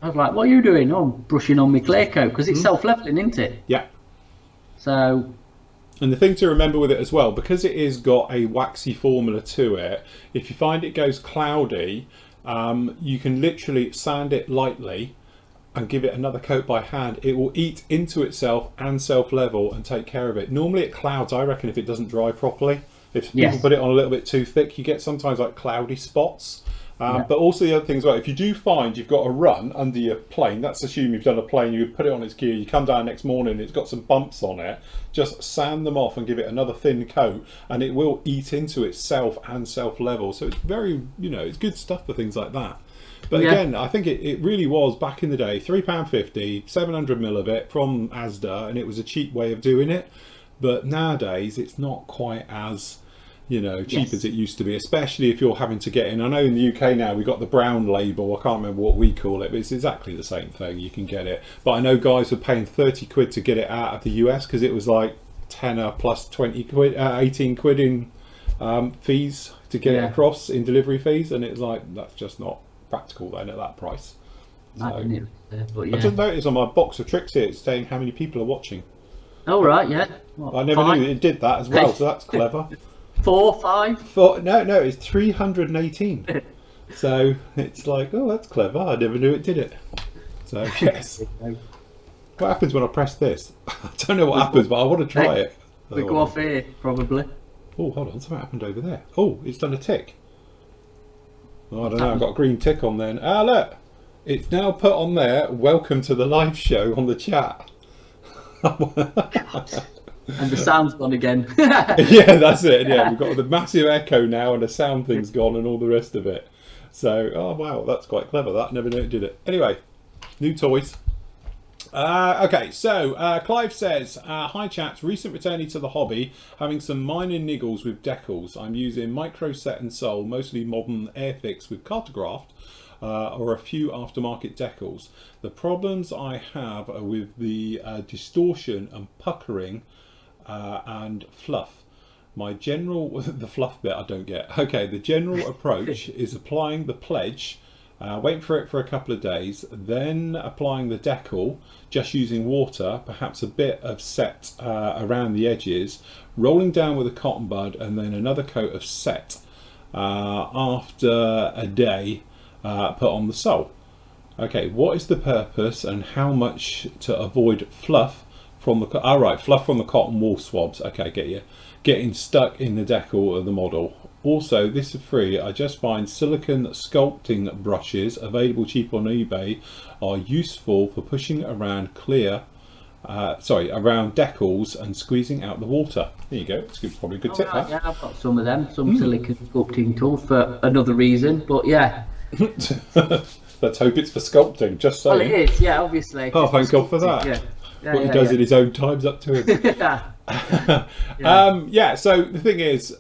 was like, what are you doing? Oh, I'm brushing on my clear coat, because it's self-leveling, isn't it? Yeah. So... And the thing to remember with it as well, because it has got a waxy formula to it, if you find it goes cloudy, you can literally sand it lightly and give it another coat by hand. It will eat into itself and self-level and take care of it. Normally it clouds, I reckon, if it doesn't dry properly. If people put it on a little bit too thick, you get sometimes like cloudy spots. But also the other thing as well, if you do find you've got a run under your plane, that's assume you've done a plane, you put it on its gear, you come down next morning, it's got some bumps on it, just sand them off and give it another thin coat, and it will eat into itself and self-level. So it's very, you know, it's good stuff for things like that. But again, I think it really was, back in the day, £3.50, 700ml of it from Asda, and it was a cheap way of doing it. But nowadays, it's not quite as, you know, cheap as it used to be, especially if you're having to get in. I know in the UK now we've got the brown label, I can't remember what we call it, but it's exactly the same thing, you can get it. But I know guys were paying 30 quid to get it out of the US, because it was like tenner plus 20 quid, 18 quid in fees to get it across, in delivery fees, and it's like, that's just not practical then at that price. So, I just noticed on my box of tricks here, it's saying how many people are watching. Oh right, yeah. What, I never knew it did that as well, so that's clever. 4, 5? No, it's 318. So it's like, oh, that's clever. I never knew it did it. So yes. What happens when I press this? I don't know what happens, but I want to try it. We go off here, probably. Oh, hold on, something happened over there. Oh, it's done a tick. Oh, I don't know, I've got a green tick on then. Ah, look, it's now put on there, welcome to the live show on the chat. And the sound's gone again. Yeah, that's it. Yeah, we've got the massive echo now, and the sound thing's gone, and all the rest of it. So, oh wow, that's quite clever. That never knew it did it. Anyway, new toys. Okay, so Clive says, hi chaps, recent returnee to the hobby, having some minor niggles with decals. I'm using Micro Set and Sol, mostly modern Airfix with Cartographed, or a few aftermarket decals. The problems I have are with the distortion and puckering and fluff. My general, the fluff bit I don't get. Okay, the general approach is applying the pledge, waiting for it for a couple of days, then applying the decal, just using water, perhaps a bit of set around the edges, rolling down with a cotton bud, and then another coat of set after a day, put on the sole. Okay, what is the purpose and how much to avoid fluff from the... All right, fluff from the cotton wool swabs. Okay, get you. Getting stuck in the decal of the model. Also, this is free. I just find silicone sculpting brushes available cheap on eBay are useful for pushing around around decals and squeezing out the water. There you go. It's probably a good tip. Right, yeah, I've got some of them, some silicone sculpting tools for another reason, but yeah. Let's hope it's for sculpting, just saying. Well, it is, yeah, obviously. Oh, thank God for that. Yeah. What he does in his own time's up to him. So the thing is,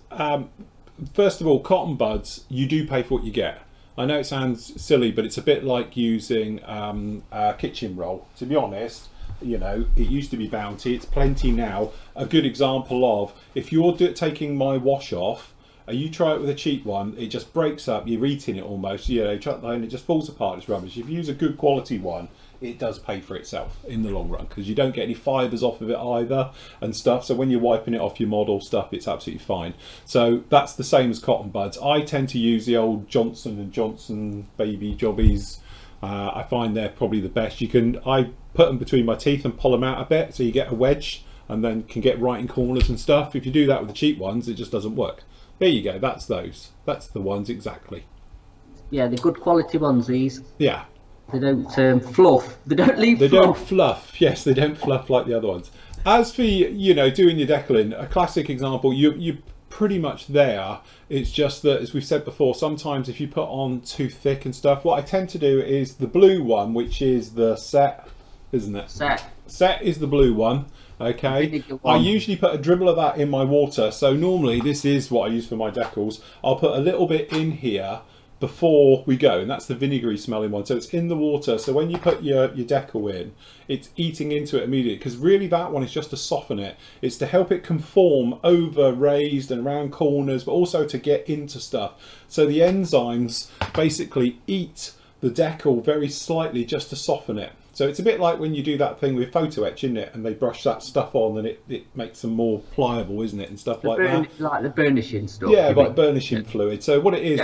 first of all, cotton buds, you do pay for what you get. I know it sounds silly, but it's a bit like using a kitchen roll. To be honest, you know, it used to be Bounty, it's Plenty now. A good example of, if you're taking my wash off, and you try it with a cheap one, it just breaks up, you're eating it almost, you know, and it just falls apart, it's rubbish. If you use a good quality one, it does pay for itself in the long run, because you don't get any fibres off of it either and stuff, so when you're wiping it off your model stuff, it's absolutely fine. So that's the same as cotton buds. I tend to use the old Johnson & Johnson baby jobbies. I find they're probably the best. I put them between my teeth and pull them out a bit, so you get a wedge, and then can get right in corners and stuff. If you do that with the cheap ones, it just doesn't work. There you go, that's those. That's the ones exactly. Yeah, the good quality ones, these. Yeah. They don't fluff. They don't leave They fluff. don't fluff. Yes, they don't fluff like the other ones. As for, you know, doing your decaling, a classic example, you're pretty much there. It's just that, as we've said before, sometimes if you put on too thick and stuff, what I tend to do is the blue one, which is the set, isn't it? Set is the blue one. Okay, I usually put a dribble of that in my water. So normally this is what I use for my decals. I'll put a little bit in here before we go, and that's the vinegary smelling one. So it's in the water, so when you put your decal in, it's eating into it immediately, because really that one is just to soften it. It's to help it conform over raised and around corners, but also to get into stuff. So the enzymes basically eat the decal very slightly just to soften it. So it's a bit like when you do that thing with photo etch, isn't it? And they brush that stuff on, and it makes them more pliable, isn't it? And stuff like that. Like the burnishing stuff. Yeah, like burnishing fluid. So what it is,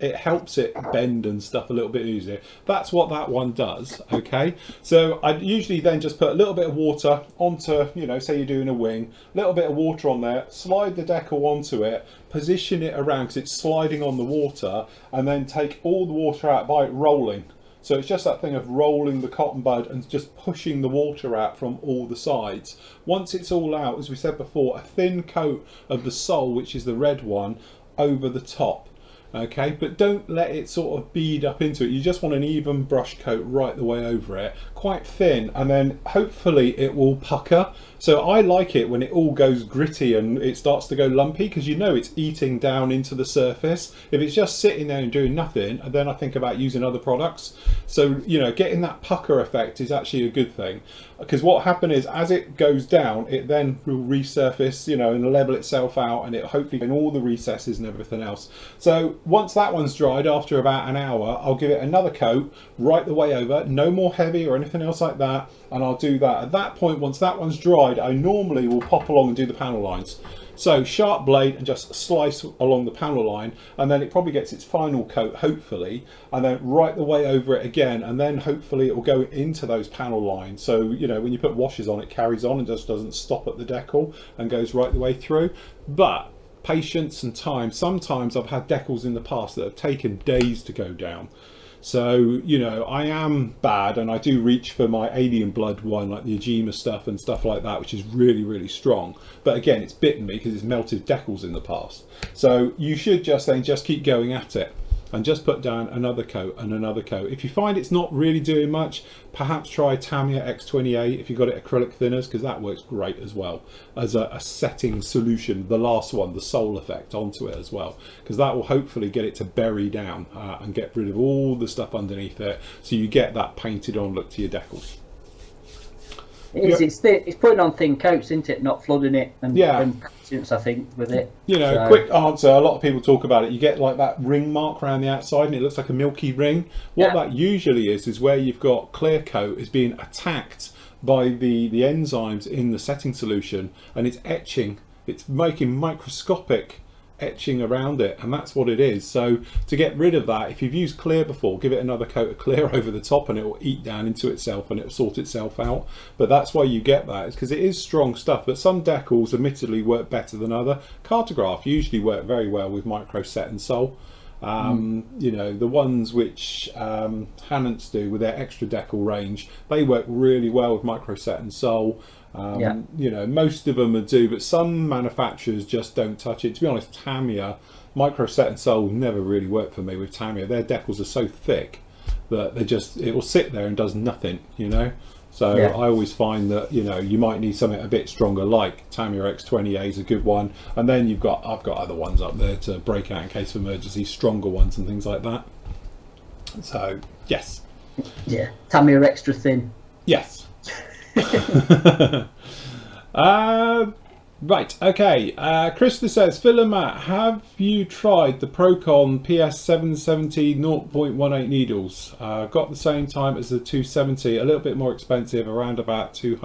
it helps it bend and stuff a little bit easier. That's what that one does. Okay. So I usually then just put a little bit of water onto, you know, say you're doing a wing, a little bit of water on there, slide the decal onto it, position it around because it's sliding on the water, and then take all the water out by rolling. So it's just that thing of rolling the cotton bud and just pushing the water out from all the sides. Once it's all out, as we said before, a thin coat of the sole, which is the red one, over the top. Okay, but don't let it sort of bead up into it. You just want an even brush coat right the way over it, quite thin, and then hopefully it will pucker. So I like it when it all goes gritty and it starts to go lumpy, because you know it's eating down into the surface. If it's just sitting there and doing nothing, then I think about using other products. So, you know, getting that pucker effect is actually a good thing, because what happens is as it goes down, it then will resurface, you know, and level itself out, and it hopefully in all the recesses and everything else. So once that one's dried, after about an hour, I'll give it another coat right the way over, no more heavy or anything else like that, and I'll do that. At that point, once that one's dried, I normally will pop along and do the panel lines. So sharp blade and just slice along the panel line, and then it probably gets its final coat, hopefully, and then right the way over it again, and then hopefully it will go into those panel lines. So, you know, when you put washes on, it carries on and just doesn't stop at the decal and goes right the way through. But patience and time. Sometimes I've had decals in the past that have taken days to go down. So, you know, I am bad, and I do reach for my alien blood one, like the Ajima stuff and stuff like that, which is really, really strong. But again, it's bitten me because it's melted decals in the past. So you should just keep going at it and just put down another coat and another coat. If you find it's not really doing much, perhaps try Tamiya X28 if you've got it acrylic thinners, because that works great as well as a setting solution. The last one, the sole effect, onto it as well, because that will hopefully get it to bury down and get rid of all the stuff underneath it, so you get that painted on look to your decals. It is. It's thin, it's putting on thin coats, isn't it? Not flooding it and patience, I think, with it. Quick answer. A lot of people talk about it. You get like that ring mark around the outside, and it looks like a milky ring. What that usually is where you've got clear coat is being attacked by the enzymes in the setting solution, and it's etching. It's making microscopic etching around it, and that's what it is. So to get rid of that, if you've used clear before, give it another coat of clear over the top, and it will eat down into itself and it will sort itself out. But that's why you get that, is because it is strong stuff. But some decals admittedly work better than other. Cartograph usually work very well with micro set and sol. The ones which Hannants do with their extra decal range, they work really well with micro set and sol. Most of them do, but some manufacturers just don't touch it. To be honest, Tamiya, micro set and sol never really worked for me with Tamiya. Their decals are so thick that it will sit there and does nothing, So I always find that you might need something a bit stronger, like Tamiya X20A is a good one, and then I've got other ones up there to break out in case of emergency, stronger ones and things like that. So yes, Tamiya extra thin. Yes. Right, okay. Krista says, Phil and Matt, have you tried the Procon PS770 0.18 needles? Got the same time as the 270, a little bit more expensive, around about €200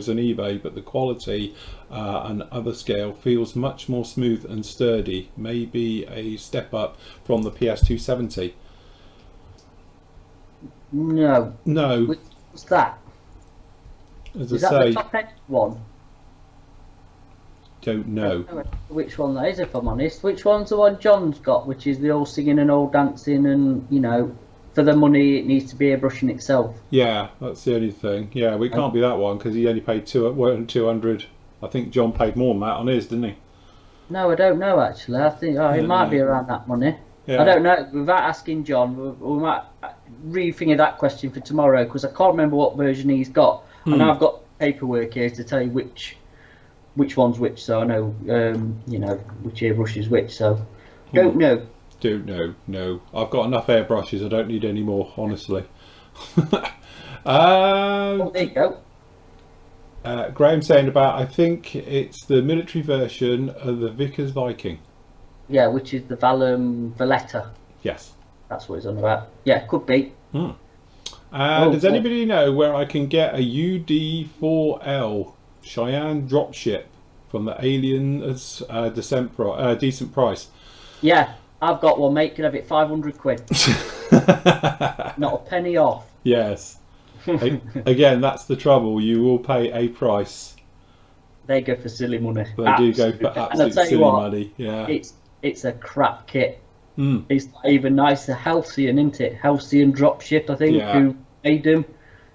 on eBay, but the quality and other scale feels much more smooth and sturdy. Maybe a step up from the PS270. No. What's that? As is I that say, the top end one? Don't know. Which one that is, if I'm honest. Which one's the one John's got, which is the all singing and all dancing, and for the money it needs to be airbrushing itself. Yeah, that's the only thing. Yeah, we can't be that one because he only paid 200. I think John paid more than that on his, didn't he? No, I don't know actually. I think it might be around that money. Yeah. I don't know. Without asking John, we might rethink that question for tomorrow, because I can't remember what version he's got. And I've got paperwork here to tell you which one's which, so I know which airbrush is which. So don't know. No. I've got enough airbrushes. I don't need any more, honestly. There you go. Graham saying about, I think it's the military version of the Vickers Viking. Yeah, which is the Valum Valletta. Yes. That's what it's on about. Yeah, could be. Does anybody know where I can get a UD4L Cheyenne dropship from the Aliens decent price? Yeah, I've got one, mate. Can have it 500 quid. Not a penny off. Yes. Again, that's the trouble. You will pay a price. They go for silly money. They do go for absolute silly money. Yeah. It's a crap kit. It's not even nice. The Halcyon, isn't it? Halcyon dropship, I think, who made them.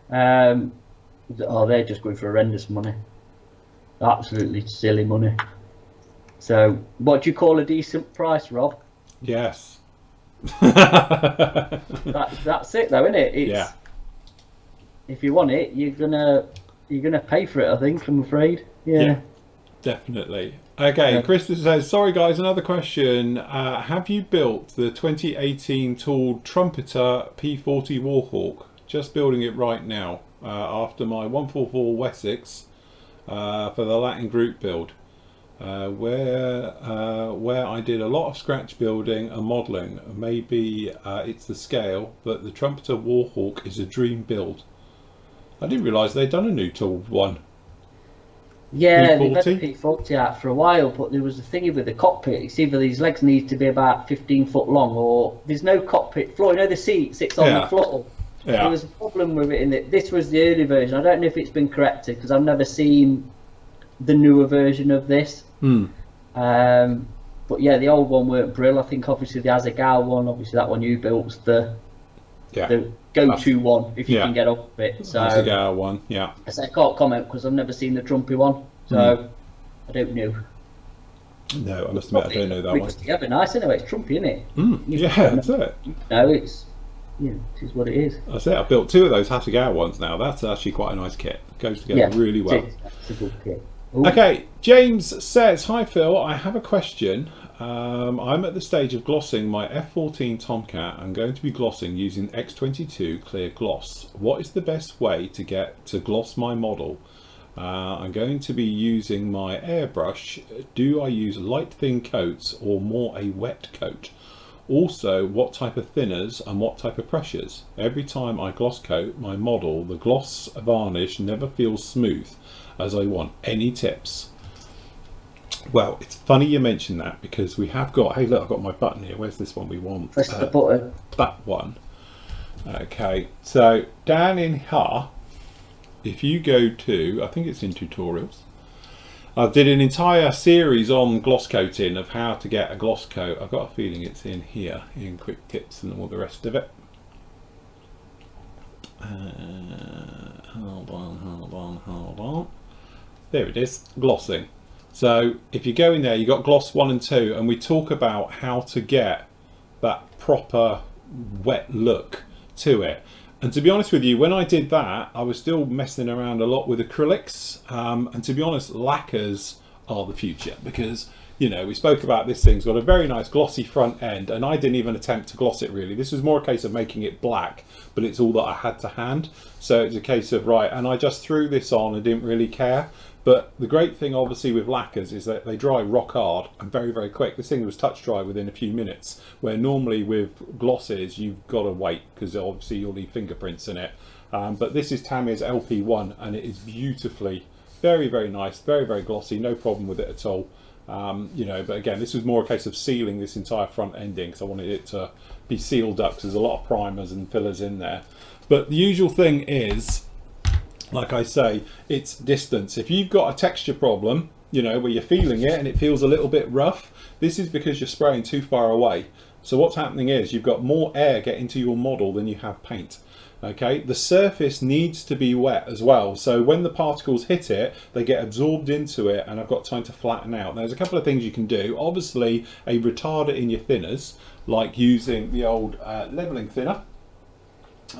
They're just going for horrendous money. Absolutely silly money. So, what do you call a decent price, Rob? Yes. That's it, though, isn't it? If you want it, you're gonna pay for it. I think. I'm afraid. Yeah. Definitely. Okay, Krista says, sorry guys, another question. Have you built the 2018 tooled Trumpeter P40 Warhawk? Just building it right now after my 144 Wessex for the Latin group build, where I did a lot of scratch building and modelling. Maybe it's the scale, but the Trumpeter Warhawk is a dream build. I didn't realise they'd done a new tooled one. Yeah, they've had the P40 out for a while, but there was a thingy with the cockpit. It's either these legs need to be about 15 foot long, or there's no cockpit floor. The seat sits on the floor. There was a problem with it in that this was the early version. I don't know if it's been corrected, because I've never seen the newer version of this. But yeah, the old one weren't brill. I think obviously the Azagal one, obviously that one you built's the go-to one if you can get off it. So Azagal one, I can't comment because I've never seen the Trumpy one, so I don't know. No, I must admit I don't know that one. Yeah, but nice anyway. It's Trumpy, isn't it? That's it. No, it's it is what it is. That's it. I've built two of those Hasegawa ones now. That's actually quite a nice kit. It goes together really well. It's a good kit. Ooh. Okay, James says, hi Phil, I have a question. I'm at the stage of glossing my F14 Tomcat. I'm going to be glossing using X22 clear gloss. What is the best way to get to gloss my model? I'm going to be using my airbrush. Do I use light thin coats or more a wet coat? Also, what type of thinners and what type of pressures? Every time I gloss coat my model, the gloss varnish never feels smooth as I want. Any tips? Well, it's funny you mention that because we have got, hey look, I've got my button here. Where's this one we want? Press the button. That one. Okay, so down in here, if you go to, I think it's in tutorials, I did an entire series on gloss coating of how to get a gloss coat. I've got a feeling it's in here, in quick tips and all the rest of it. Hold on. There it is, glossing. So if you go in there, you've got gloss 1 and 2, and we talk about how to get that proper wet look to it. And to be honest with you, when I did that, I was still messing around a lot with acrylics. And to be honest, lacquers are the future because, you know, we spoke about this thing's got a very nice glossy front end, and I didn't even attempt to gloss it really. This was more a case of making it black, but it's all that I had to hand. So it's a case of, right, and I just threw this on and didn't really care. But the great thing obviously with lacquers is that they dry rock hard and very, very quick. This thing was touch dry within a few minutes, where normally with glosses you've got to wait because obviously you'll leave fingerprints in it. But this is Tammy's LP1 and it is beautifully, very, very nice, very, very glossy, no problem with it at all. You know, but again, this was more a case of sealing this entire front ending because I wanted it to be sealed up because there's a lot of primers and fillers in there. But the usual thing is, like I say, it's distance. If you've got a texture problem, you know, where you're feeling it and it feels a little bit rough, this is because you're spraying too far away. So what's happening is you've got more air get into your model than you have paint. Okay, the surface needs to be wet as well. So when the particles hit it, they get absorbed into it and I've got time to flatten out. There's a couple of things you can do. Obviously, a retarder in your thinners, like using the old leveling thinner.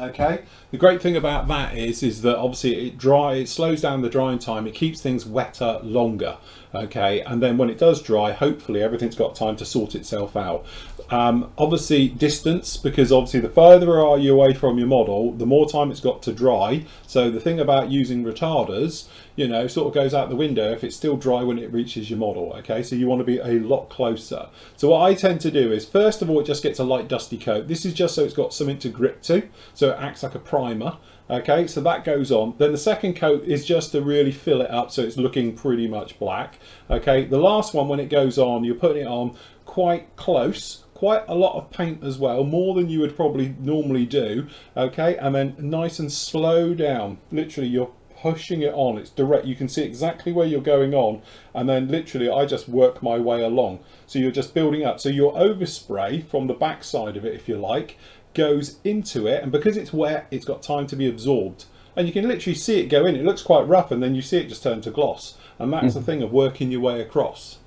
Okay, the great thing about that is that obviously it slows down the drying time, it keeps things wetter longer. Okay, and then when it does dry, hopefully everything's got time to sort itself out. Obviously distance, because obviously the further are you away from your model, the more time it's got to dry. So the thing about using retarders, you know, sort of goes out the window if it's still dry when it reaches your model. Okay, so you want to be a lot closer. So what I tend to do is, first of all, it just gets a light dusty coat. This is just so it's got something to grip to, so it acts like a primer. Okay, so that goes on. Then the second coat is just to really fill it up so it's looking pretty much black. Okay, the last one, when it goes on, you're putting it on quite close, quite a lot of paint as well, more than you would probably normally do. Okay, and then nice and slow down. Literally, you're pushing it on, it's direct, you can see exactly where you're going on, and then literally I just work my way along. So you're just building up. So your overspray from the back side of it, if you like, goes into it, and because it's wet, it's got time to be absorbed. And you can literally see it go in. It looks quite rough, and then you see it just turn to gloss. And that's the thing of working your way across.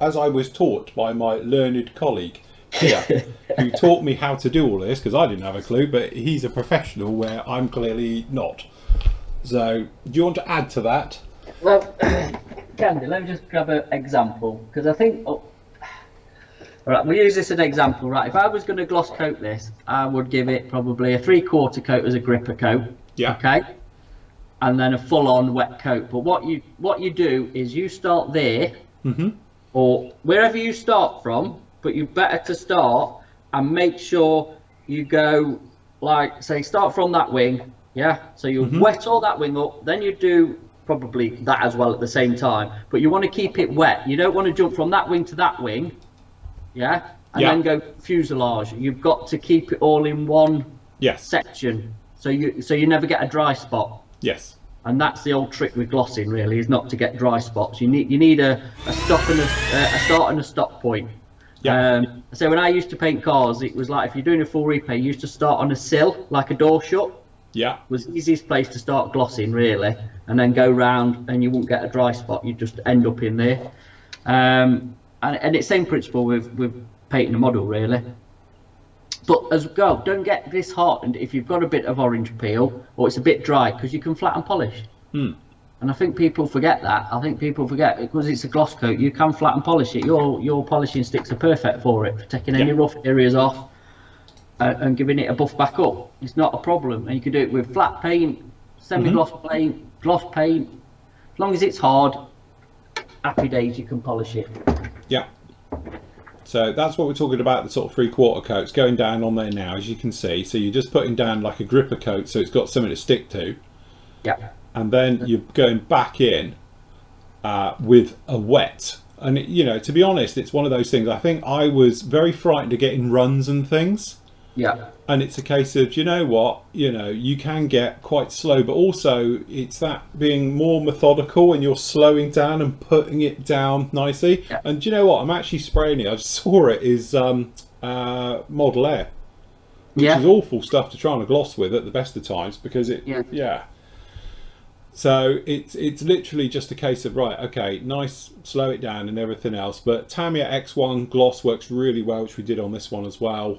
As I was taught by my learned colleague here, who taught me how to do all this, because I didn't have a clue, but he's a professional where I'm clearly not. So, do you want to add to that? Well, Candy, let me just grab an example, because I think... Right, we'll use this as an example, right? If I was going to gloss coat this, I would give it probably a 3/4 coat as a gripper coat. Yeah. Okay. And then a full-on wet coat. But what you do is you start there, or wherever you start from. But you better to start and make sure you go, like, say, start from that wing. Yeah. So you wet all that wing up. Then you do probably that as well at the same time. But you want to keep it wet. You don't want to jump from that wing to that wing. Yeah, and then go fuselage. You've got to keep it all in one section, so you never get a dry spot. Yes. And that's the old trick with glossing, really, is not to get dry spots. You need a stop and a start and a stop point. Yeah. So when I used to paint cars, it was like if you're doing a full repaint, you used to start on a sill, like a door shut. Yeah. Was the easiest place to start glossing, really, and then go round, and you won't get a dry spot. You just end up in there. And it's same principle with painting a model, really. But as well, don't get disheartened if you've got a bit of orange peel or it's a bit dry, because you can flat and polish. And I think people forget that. I think people forget because it's a gloss coat, you can flat and polish it. Your polishing sticks are perfect for it, for taking any rough areas off and giving it a buff back up. It's not a problem. And you can do it with flat paint, semi-gloss paint, gloss paint. As long as it's hard, happy days, you can polish it. Yeah. So that's what we're talking about, the sort of 3/4 coats going down on there now, as you can see. So you're just putting down like a gripper coat so it's got something to stick to. Yeah. And then you're going back in with a wet. And, you know, to be honest, it's one of those things. I think I was very frightened to get in runs and things. Yeah. And it's a case of, you know what, you can get quite slow, but also it's that being more methodical and you're slowing down and putting it down nicely. Yeah. And do you know what? I'm actually spraying it. I just saw it is Model Air, which is awful stuff to try on a gloss with at the best of times because So it's literally just a case of, right, okay, nice, slow it down and everything else. But Tamiya X1 gloss works really well, which we did on this one as well.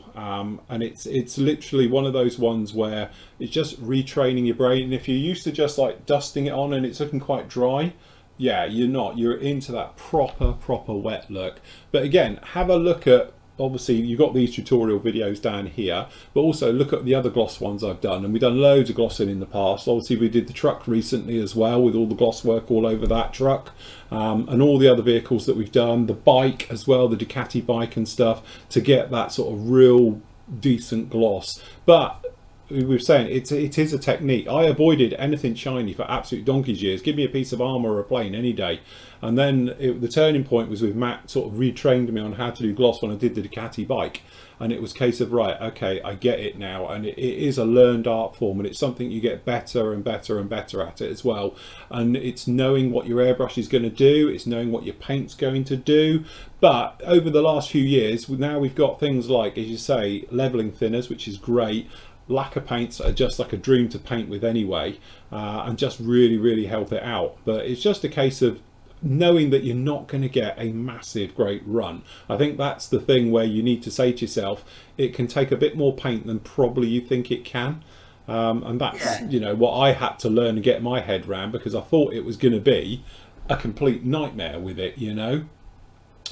And it's literally one of those ones where it's just retraining your brain. And if you're used to just like dusting it on and it's looking quite dry, yeah, you're into that proper wet look. But again, have a look at, obviously you've got these tutorial videos down here, but also look at the other gloss ones I've done, and we've done loads of glossing in the past. Obviously we did the truck recently as well, with all the gloss work all over that truck, and all the other vehicles that we've done, the bike as well, the Ducati bike and stuff, to get that sort of real decent gloss. But we were saying it is a technique. I avoided anything shiny for absolute donkey's years. Give me a piece of armour or a plane any day. And then the turning point was with Matt sort of retrained me on how to do gloss when I did the Ducati bike. And it was a case of, right, okay, I get it now. And it is a learned art form, and it's something you get better and better and better at it as well. And it's knowing what your airbrush is going to do. It's knowing what your paint's going to do. But over the last few years, now we've got things like, as you say, leveling thinners, which is great. Lacquer paints are just like a dream to paint with anyway, and just really help it out. But it's just a case of knowing that you're not going to get a massive great run. I think that's the thing where you need to say to yourself, it can take a bit more paint than probably you think it can. And that's what I had to learn and get my head around, because I thought it was going to be a complete nightmare with it,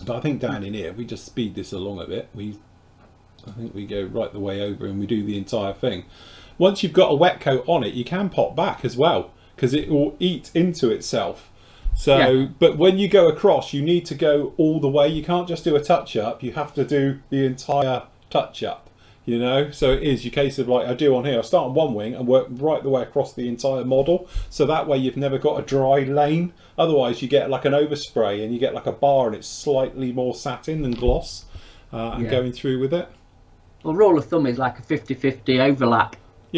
But I think down in here, we just speed this along a bit. I think we go right the way over and we do the entire thing. Once you've got a wet coat on it, you can pop back as well, because it will eat into itself. So, but when you go across, you need to go all the way. You can't just do a touch-up. You have to do the entire touch-up, So it is your case of, like I do on here, I start on one wing and work right the way across the entire model. So that way you've never got a dry lane. Otherwise you get like an overspray and you get like a bar and it's slightly more satin than gloss and going through with it. Well, rule of thumb is like a 50-50 overlap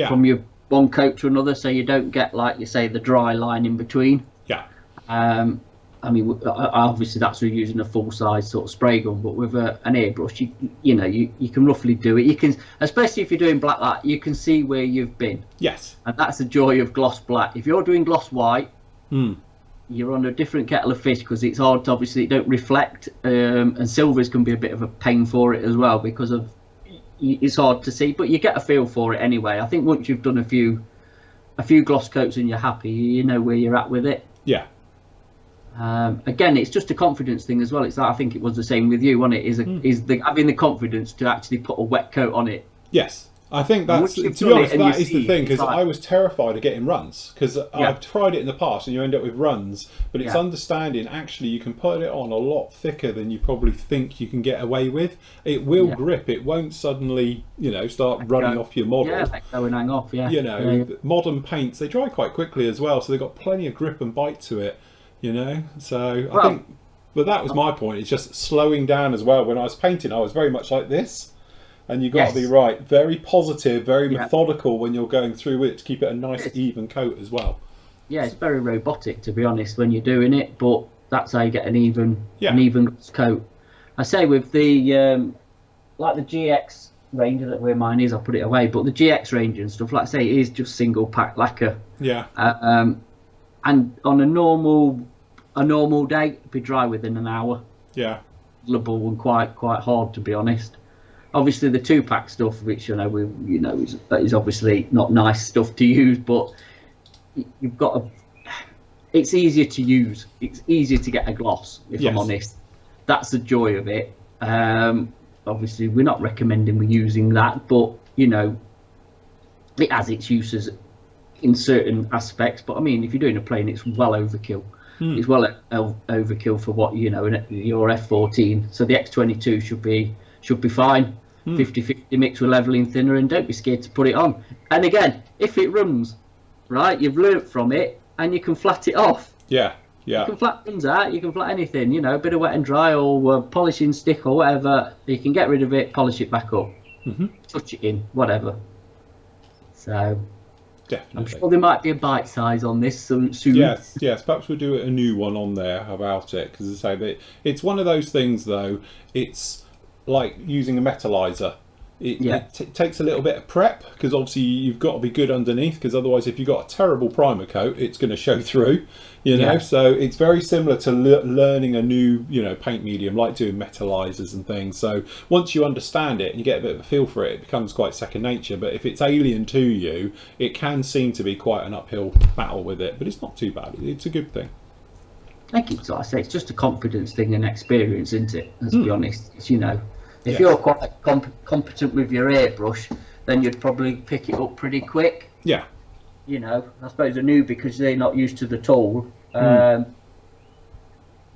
from your one coat to another, so you don't get, like you say, the dry line in between. Yeah. I mean, obviously that's with using a full-size sort of spray gun, but with an airbrush, you can roughly do it. You can, especially if you're doing black light, you can see where you've been. Yes. And that's the joy of gloss black. If you're doing gloss white, you're on a different kettle of fish, because it's hard to, obviously, it don't reflect, and silvers can be a bit of a pain for it as well, because of it's hard to see, but you get a feel for it anyway. I think once you've done a few gloss coats and you're happy, you know where you're at with it. Yeah. Again, it's just a confidence thing as well. It's that, I think it was the same with you, wasn't it? Is having the confidence to actually put a wet coat on it. Yes. I think that's, to be honest, that is the thing, because I was terrified of getting runs, because I've tried it in the past and you end up with runs, but it's understanding actually you can put it on a lot thicker than you probably think you can get away with. It will grip, it won't suddenly, start running off your model. Yeah, let go and hang off, Modern paints, they dry quite quickly as well, so they've got plenty of grip and bite to it, So I think, but that was my point, it's just slowing down as well. When I was painting, I was very much like this. And you've got to be very positive, very methodical when you're going through it to keep it a nice even coat as well. Yeah, it's very robotic, to be honest, when you're doing it, but that's how you get an even coat. I say with the like the GX range, where mine is, I'll put it away, but the GX range and stuff, like I say, it is just single pack lacquer. Yeah. And on a normal day, it'd be dry within an hour. Yeah. Lovable and quite hard, to be honest. Obviously, the 2-pack stuff, which is obviously not nice stuff to use, but you've got to. it's easier to use. It's easier to get a gloss, if Yes. I'm honest. That's the joy of it. Obviously, we're not recommending we're using that, but you know, it has its uses in certain aspects. But I mean, if you're doing a plane, it's well overkill. It's well overkill for what, you know, your F14. So the X22 should be fine. 50-50 mix with leveling thinner, and don't be scared to put it on. And again, if it runs, right, you've learnt from it, and you can flat it off. Yeah. You can flat runs out, you can flat anything, you know, a bit of wet and dry or polishing stick or whatever. You can get rid of it, polish it back up, touch it in, whatever. So Definitely. I'm sure there might be a bite size on this soon. Yes. Perhaps we'll do a new one on there about it, because as I say, it's one of those things though. It's like using a metallizer. It takes a little bit of prep, because obviously you've got to be good underneath, because otherwise if you've got a terrible primer coat, it's going to show through, you know. So it's very similar to learning a new, you know, paint medium, like doing metallizers and things. So once you understand it and you get a bit of a feel for it, it becomes quite second nature. But if it's alien to you, it can seem to be quite an uphill battle with it, but it's not too bad. It's a good thing. I think it's, like I say, it's just a confidence thing and experience, isn't it? Let's be honest. It's, you know, if you're quite competent with your airbrush, then you'd probably pick it up pretty quick. Yeah. You know, I suppose a new, because they're not used to the tool. You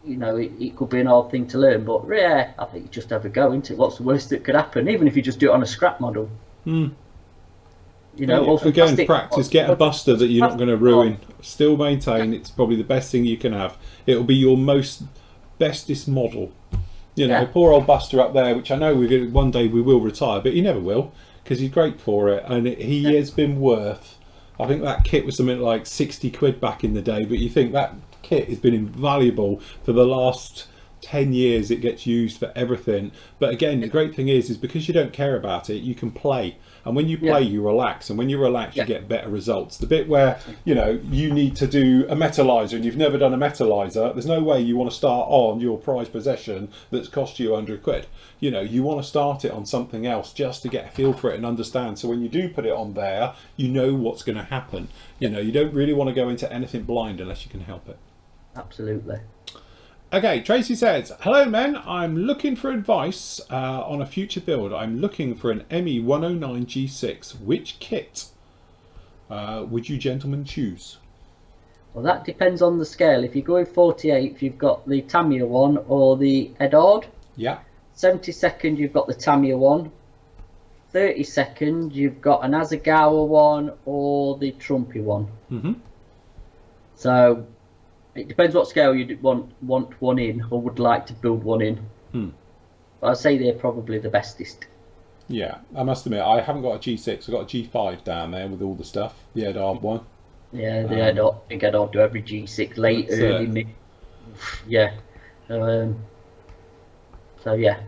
know, it could be an odd thing to learn, but yeah, I think you just have a go into it. What's the worst that could happen? Even if you just do it on a scrap model. You know, again, practice. Get a buster that you're not going to ruin. Still maintain it's probably the best thing you can have. It'll be your bestest model. You know, poor old Buster up there, which I know one day we will retire, but he never will, because he's great for it, and he has been worth. I think that kit was something like 60 quid back in the day, but you think that kit has been invaluable for the last 10 years. It gets used for everything. But again, the great thing is because you don't care about it, you can play. And when you play, you relax. And when you relax, you get better results. The bit where, you know, you need to do a metallizer and you've never done a metallizer, there's no way you want to start on your prized possession that's cost you 100 quid. You know, you want to start it on something else just to get a feel for it and understand. So when you do put it on there, you know what's going to happen. You know, you don't really want to go into anything blind unless you can help it. Absolutely. Okay, Tracy says, hello men, I'm looking for advice on a future build. I'm looking for an ME109 G6. Which kit would you gentlemen choose? Well, that depends on the scale. If you go with 48, you've got the Tamiya one or the Edard. Yeah. 72nd, you've got the Tamiya one. 32nd, you've got an Asagawa one or the Trumpy one. So it depends what scale you want one in, or would like to build one in. But I'd say they're probably the bestest. Yeah, I must admit, I haven't got a G6. I've got a G5 down there with all the stuff. The Edard one. Yeah, the Edard. I think I'd do every G6 late, early, mid. Yeah. So yeah.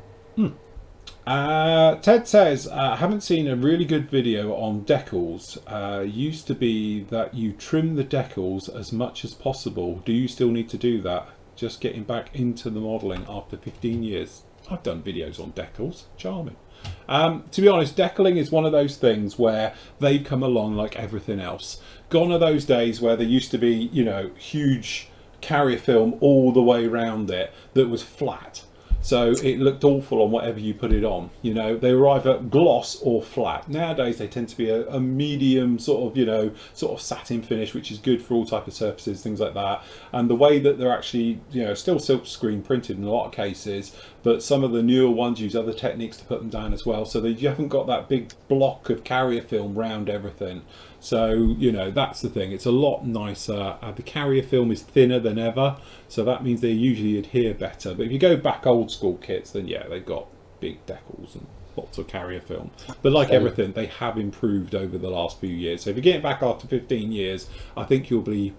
Ted says, I haven't seen a really good video on decals. Used to be that you trim the decals as much as possible. Do you still need to do that? Just getting back into the modelling after 15 years. I've done videos on decals. Charming. To be honest, decaling is one of those things where they've come along like everything else. Gone are those days where there used to be, you know, huge carrier film all the way around it that was flat. So it looked awful on whatever you put it on. You know, they were either gloss or flat. Nowadays they tend to be a medium sort of, you know, sort of satin finish, which is good for all type of surfaces, things like that. And the way that they're actually, you know, still silk screen printed in a lot of cases, but some of the newer ones use other techniques to put them down as well, so that you haven't got that big block of carrier film round everything. So, you know, that's the thing. It's a lot nicer. The carrier film is thinner than ever, so that means they usually adhere better. But if you go back old school kits, then yeah, they've got big decals and lots of carrier film. But like everything, they have improved over the last few years. So if you get it back after 15 years, I think you'll be,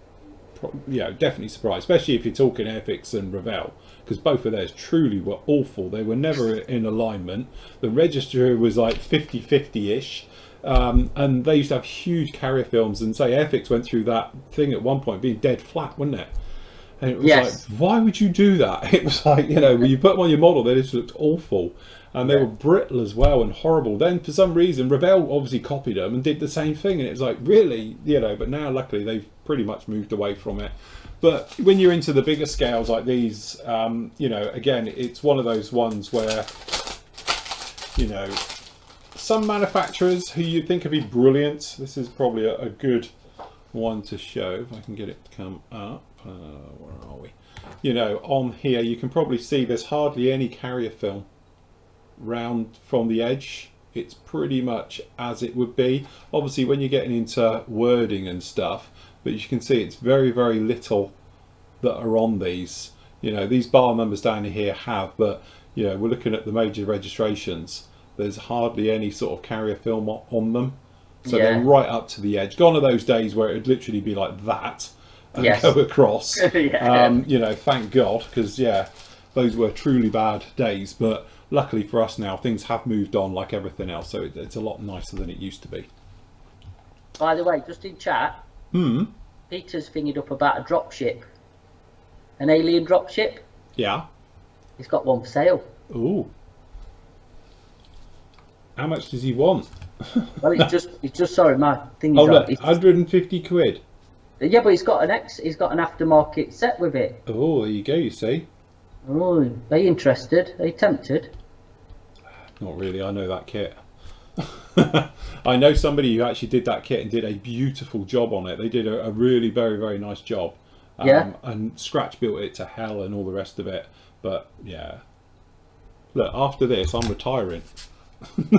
you know, definitely surprised, especially if you're talking Airfix and Revell, because both of theirs truly were awful. They were never in alignment. The register was like 50-50-ish. And they used to have huge carrier films, and say Airfix went through that thing at one point being dead flat, wasn't it? And it was Yes. like, why would you do that? It was like, when you put them on your model, they just looked awful. And they were brittle as well and horrible. Then, for some reason, Revell obviously copied them and did the same thing. And it was like, really? But now, luckily, they've pretty much moved away from it. But when you're into the bigger scales like these, again, it's one of those ones where, some manufacturers who you'd think would be brilliant. This is probably a good one to show. If I can get it to come up. Where are we? On here, you can probably see there's hardly any carrier film round from the edge. It's pretty much as it would be. Obviously, when you're getting into wording and stuff, but you can see it's very, very little that are on these. These bar numbers down here have, but we're looking at the major registrations. There's hardly any sort of carrier film on them, so they're right up to the edge. Gone are those days where it would literally be like that and go across. Thank God, because those were truly bad days. But luckily for us now, things have moved on like everything else, so it's a lot nicer than it used to be. By the way, just in chat, Peter's thingied up about a dropship, an alien dropship. Yeah. He's got one for sale. Ooh. How much does he want? Well, it's just sorry, my thing is. Oh, look, 150 quid. Yeah, but he's got an aftermarket set with it. Oh, there you go. You see. Oh, are you interested? Are you tempted? Not really. I know that kit. I know somebody who actually did that kit and did a beautiful job on it. They did a really very, very nice job. And Scratch built it to hell and all the rest of it. But look, after this, I'm retiring. I'm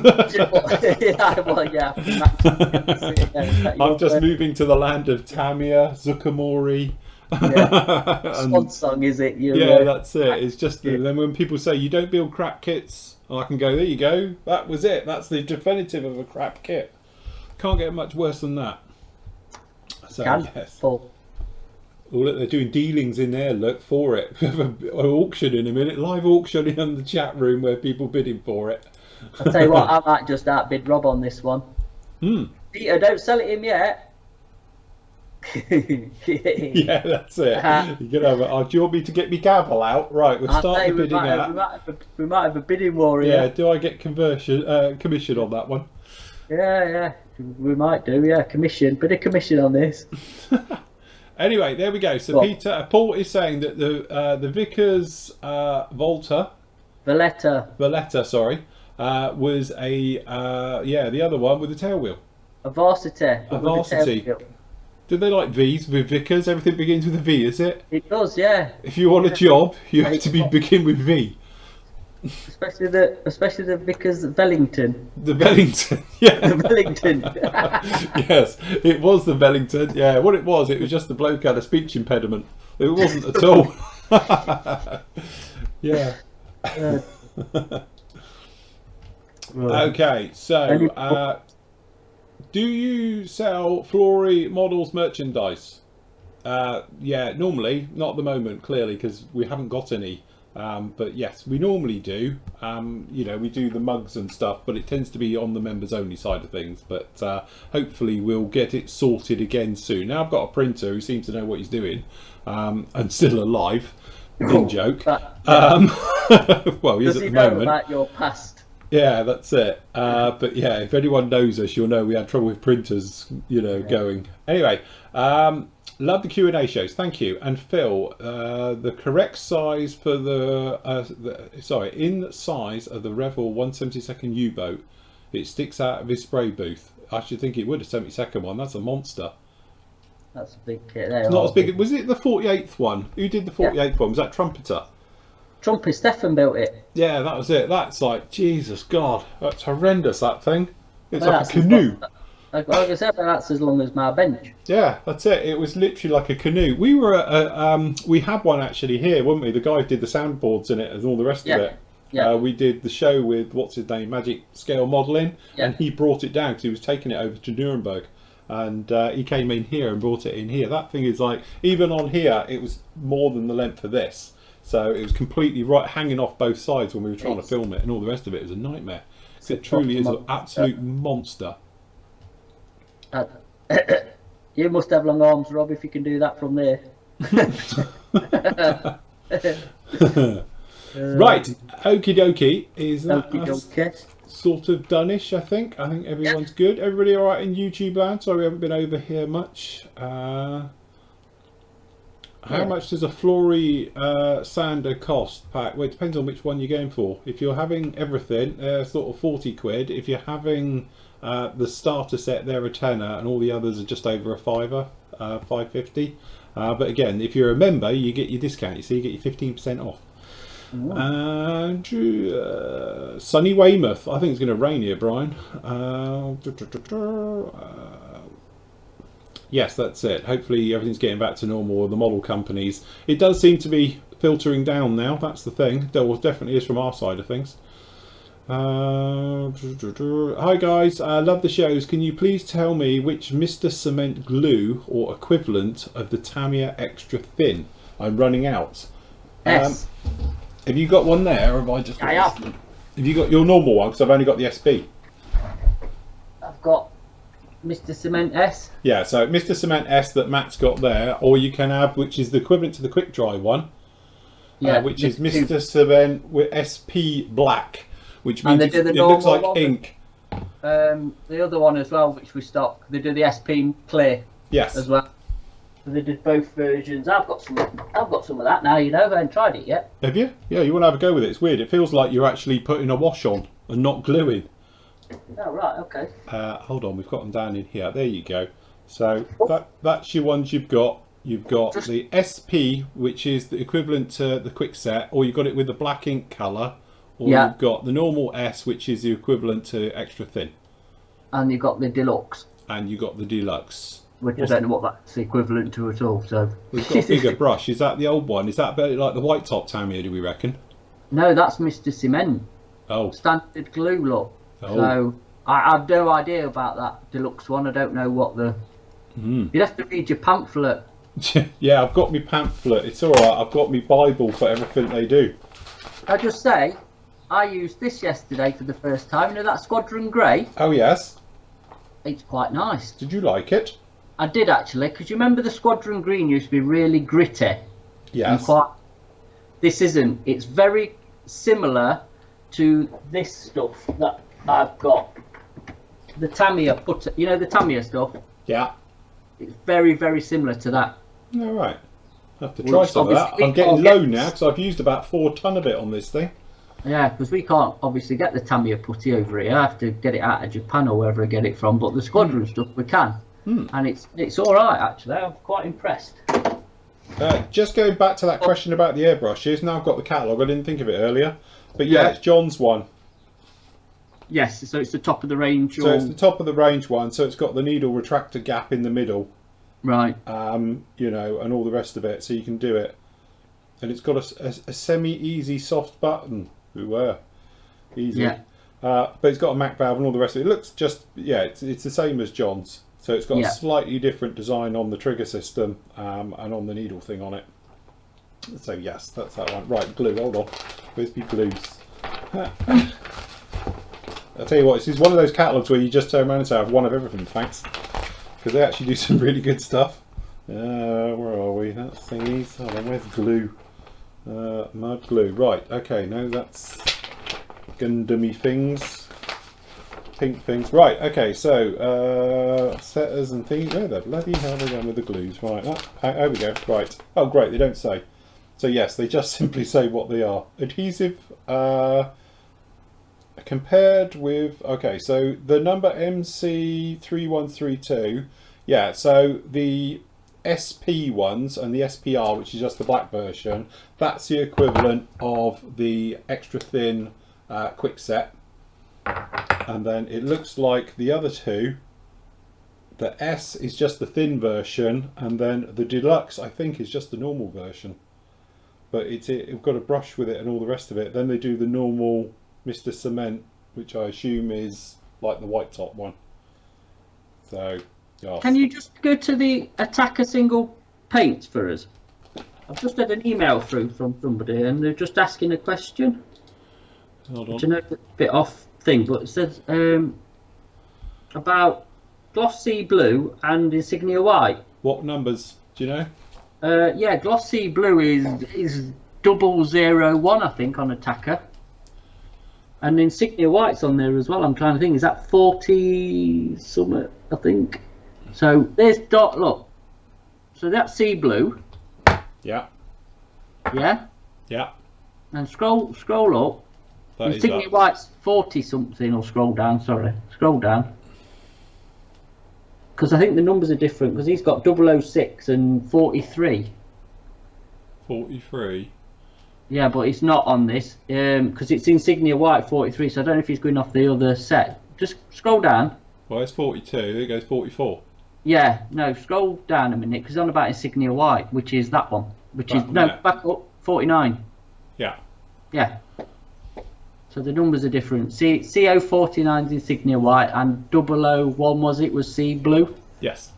just moving to the land of Tamiya, Zucamori. Swan song, is it? That's it. It's just then when people say you don't build crap kits, I can go, there you go. That was it. That's the definitive of a crap kit. Can't get much worse than that. So Oh, look, they're doing dealings in there. Look for it. We have an auction in a minute. Live auction in the chat room where people bidding for it. I'll tell you what, I might just outbid Rob on this one. Peter, don't sell it him yet. Yeah, that's it. You can have it. Do you want me to get me gavel out? Right, we'll start the bidding out. We might have a bidding war here. Yeah, do I get commission on that one? Yeah, we might do. Yeah, bit of commission on this. Anyway, there we go. So Paul is saying that the Vickers Valletta, sorry, was a the other one with the tail wheel. A Varsity. Did they like V's with Vickers? Everything begins with a V, is it? It does, yeah. If you want a job, you have to begin with V. Especially the Vickers Wellington. The Wellington, yeah. The Wellington. Yes, it was the Wellington. Yeah, what it was just the bloke had a speech impediment. It wasn't at all. Yeah. Okay, so do you sell Flory models merchandise? Normally, not at the moment, clearly, because we haven't got any. But yes, we normally do. We do the mugs and stuff, but it tends to be on the members only side of things. But hopefully we'll get it sorted again soon. Now I've got a printer who seems to know what he's doing and still alive. In joke. Well, he is at the moment. Does he know about your past? Yeah, that's it. But yeah, if anyone knows us, you'll know we had trouble with printers, going. Anyway, love the Q&A shows. Thank you. And Phil, the correct size for in size of the Revell 172nd U-boat, it sticks out of his spray booth. I should think it would, a 72nd one. That's a monster. That's a big kit. It's not as big. Was it the 48th one? Who did the 48th one? Was that Trumpeter? Trumpy Stefan built it. Yeah, that was it. That's like, Jesus God, that's horrendous, that thing. It's like a canoe. Like I said, that's as long as my bench. Yeah, that's it. It was literally like a canoe. We were we had one actually here, weren't we? The guy who did the soundboards in it and all the rest of it. Yeah. We did the show with, what's his name, Magic Scale Modelling, and he brought it down because he was taking it over to Nuremberg. And he came in here and brought it in here. That thing is like, even on here, it was more than the length of this. So it was completely hanging off both sides when we were trying to film it, and all the rest of it was a nightmare. It truly is an absolute monster. You must have long arms, Rob, if you can do that from there. Right, okie dokie. Is that Okay. sort of done-ish, I think? I think everyone's good. Everybody all right in YouTube land? Sorry we haven't been over here much. How much does a Flory sander cost, Pat? Well, it depends on which one you're going for. If you're having everything, sort of 40 quid. If you're having the starter set, they're a tenner, and all the others are just over a fiver, 5.50. But again, if you're a member, you get your discount. You see, you get your 15% off. Andrew, sunny Weymouth. I think it's going to rain here, Brian. Yes, that's it. Hopefully everything's getting back to normal with the model companies. It does seem to be filtering down now. That's the thing. There definitely is from our side of things. Hi guys, I love the shows. Can you please tell me which Mr. Cement glue or equivalent of the Tamiya Extra Thin? I'm running out. S. Have you got one there, or have I just got I have. Have you got your normal one? Because I've only got the SB. I've got Mr. Cement S. Yeah, so Mr. Cement S that Matt's got there, or you can have, which is the equivalent to the quick dry one, which is Mr. Cement with SP Black, which means it looks like ink. The other one as well, which we stock, they do the SP Clear. Yes. As well. So they did both versions. I've got some of that now. You know, I haven't tried it yet. Have you? Yeah, you want to have a go with it. It's weird. It feels like you're actually putting a wash on and not gluing. Oh right, okay. Hold on, we've got them down in here. There you go. So that's your ones you've got. You've got the SP, which is the equivalent to the quick set, or you've got it with the black ink colour, or you've got the normal S, which is the equivalent to extra thin. And you've got the deluxe. And you got the deluxe. Which I don't know what that's equivalent to at all. So we've got a bigger brush. Is that the old one? Is that better like the white top Tamiya, do we reckon? No, that's Mr. Cement. Oh. Standard glue look. Oh. So I have no idea about that deluxe one. I don't know what the... You'd have to read your pamphlet. Yeah, I've got my pamphlet. It's alright. I've got my Bible for everything they do. I'll just say, I used this yesterday for the first time. You know that Squadron Grey? Oh, yes. It's quite nice. Did you like it? I did actually, because you remember the Squadron Green used to be really gritty. Yes. This isn't. It's very similar to this stuff that I've got. The Tamiya you know the Tamiya stuff? Yeah. It's very, very similar to that. All right. I have to try some of that. I'm getting low now because I've used about 4 ton of it on this thing. Yeah, because we can't obviously get the Tamiya putty over here. I have to get it out of Japan or wherever I get it from. But the Squadron stuff we can. And it's all right actually. I'm quite impressed. Just going back to that question about the airbrushes. Now I've got the catalogue. I didn't think of it earlier, but yeah, it's John's one. Yes, so it's the top of the range. So it's the top of the range one. So it's got the needle retractor gap in the middle, right? You know, and all the rest of it, so you can do it. And it's got a semi-easy soft button. Easy. Yeah. But it's got a Mac valve and all the rest of it. It looks just it's the same as John's. So it's got a slightly different design on the trigger system and on the needle thing on it. So yes, that's that one. Right, glue, hold on. Where's my glues? I'll tell you what, this is one of those catalogues where you just turn around and say, I have one of everything, thanks. Because they actually do some really good stuff. Where are we? That's thingies. Hold on, where's glue? Mud glue. Right, okay, no, that's Gundamy things. Pink things. Right, okay, so setters and things. Where the bloody hell are they going with the glues? Right, there we go. Right. Oh, great, they don't say. So yes, they just simply say what they are. Adhesive compared with, okay, so the number MC3132, yeah, so the SP ones and the SPR, which is just the black version, that's the equivalent of the extra thin quick set. And then it looks like the other two, the S is just the thin version, and then the deluxe I think is just the normal version, but it's got a brush with it and all the rest of it. Then they do the normal Mr. Cement, which I assume is like the white top one. So yes. Can you just go to the Attacker single paint for us? I've just had an email through from somebody and they're just asking a question. Hold on. I know it's a bit off thing, but it says about glossy blue and insignia white. What numbers do you know? Yeah, glossy blue is 001, I think, on attacker. And insignia white's on there as well. I'm trying to think, is that 40 something, I think. So there's dot, look. So that's sea blue. Yeah. Yeah. Yeah. And scroll up. That insignia white's 40 something, or scroll down, sorry. Scroll down. Because I think the numbers are different, because he's got 006 and 43. 43. Yeah, but it's not on this, because it's insignia white 43, so I don't know if he's going off the other set. Just scroll down. Well, it's 42. There goes 44. Yeah, no, scroll down a minute, because it's on about insignia white, which is that one. Which is, no, back up, 49. Yeah. Yeah. So the numbers are different. CO49 is insignia white, and 001 was sea blue? Yes.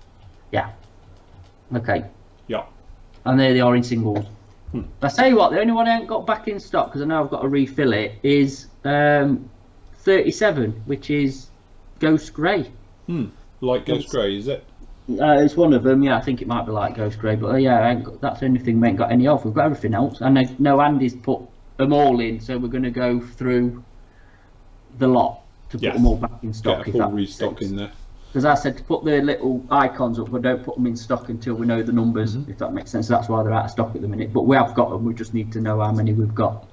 Yeah. Okay. Yeah. And there they are in singles. I tell you what, the only one I ain't got back in stock, because I know I've got to refill it, is 37, which is Ghost Grey. Like Ghost Grey, is it? It's one of them, yeah. I think it might be like Ghost Grey, but yeah, that's the only thing we ain't got any of. We've got everything else, and I know Andy's put them all in, so we're going to go through the lot to put them all back in stock. Get a full restock in there. Because I said to put the little icons up, but don't put them in stock until we know the numbers, if that makes sense. So that's why they're out of stock at the minute. But we have got them, we just need to know how many we've got.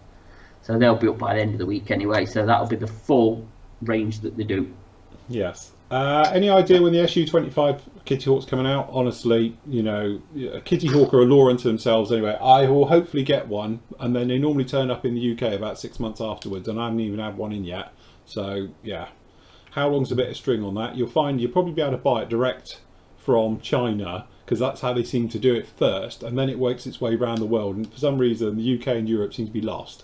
So they'll be up by the end of the week anyway, so that'll be the full range that they do. Yes. Any idea when the SU-25 Kitty Hawk's coming out? Honestly, you know, Kitty Hawk are a law unto themselves anyway. I will hopefully get one, and then they normally turn up in the UK about 6 months afterwards, and I haven't even had one in yet. So, yeah. How long's a bit of string on that? You'll find you'll probably be able to buy it direct from China, because that's how they seem to do it first, and then it works its way around the world, and for some reason the UK and Europe seem to be lost.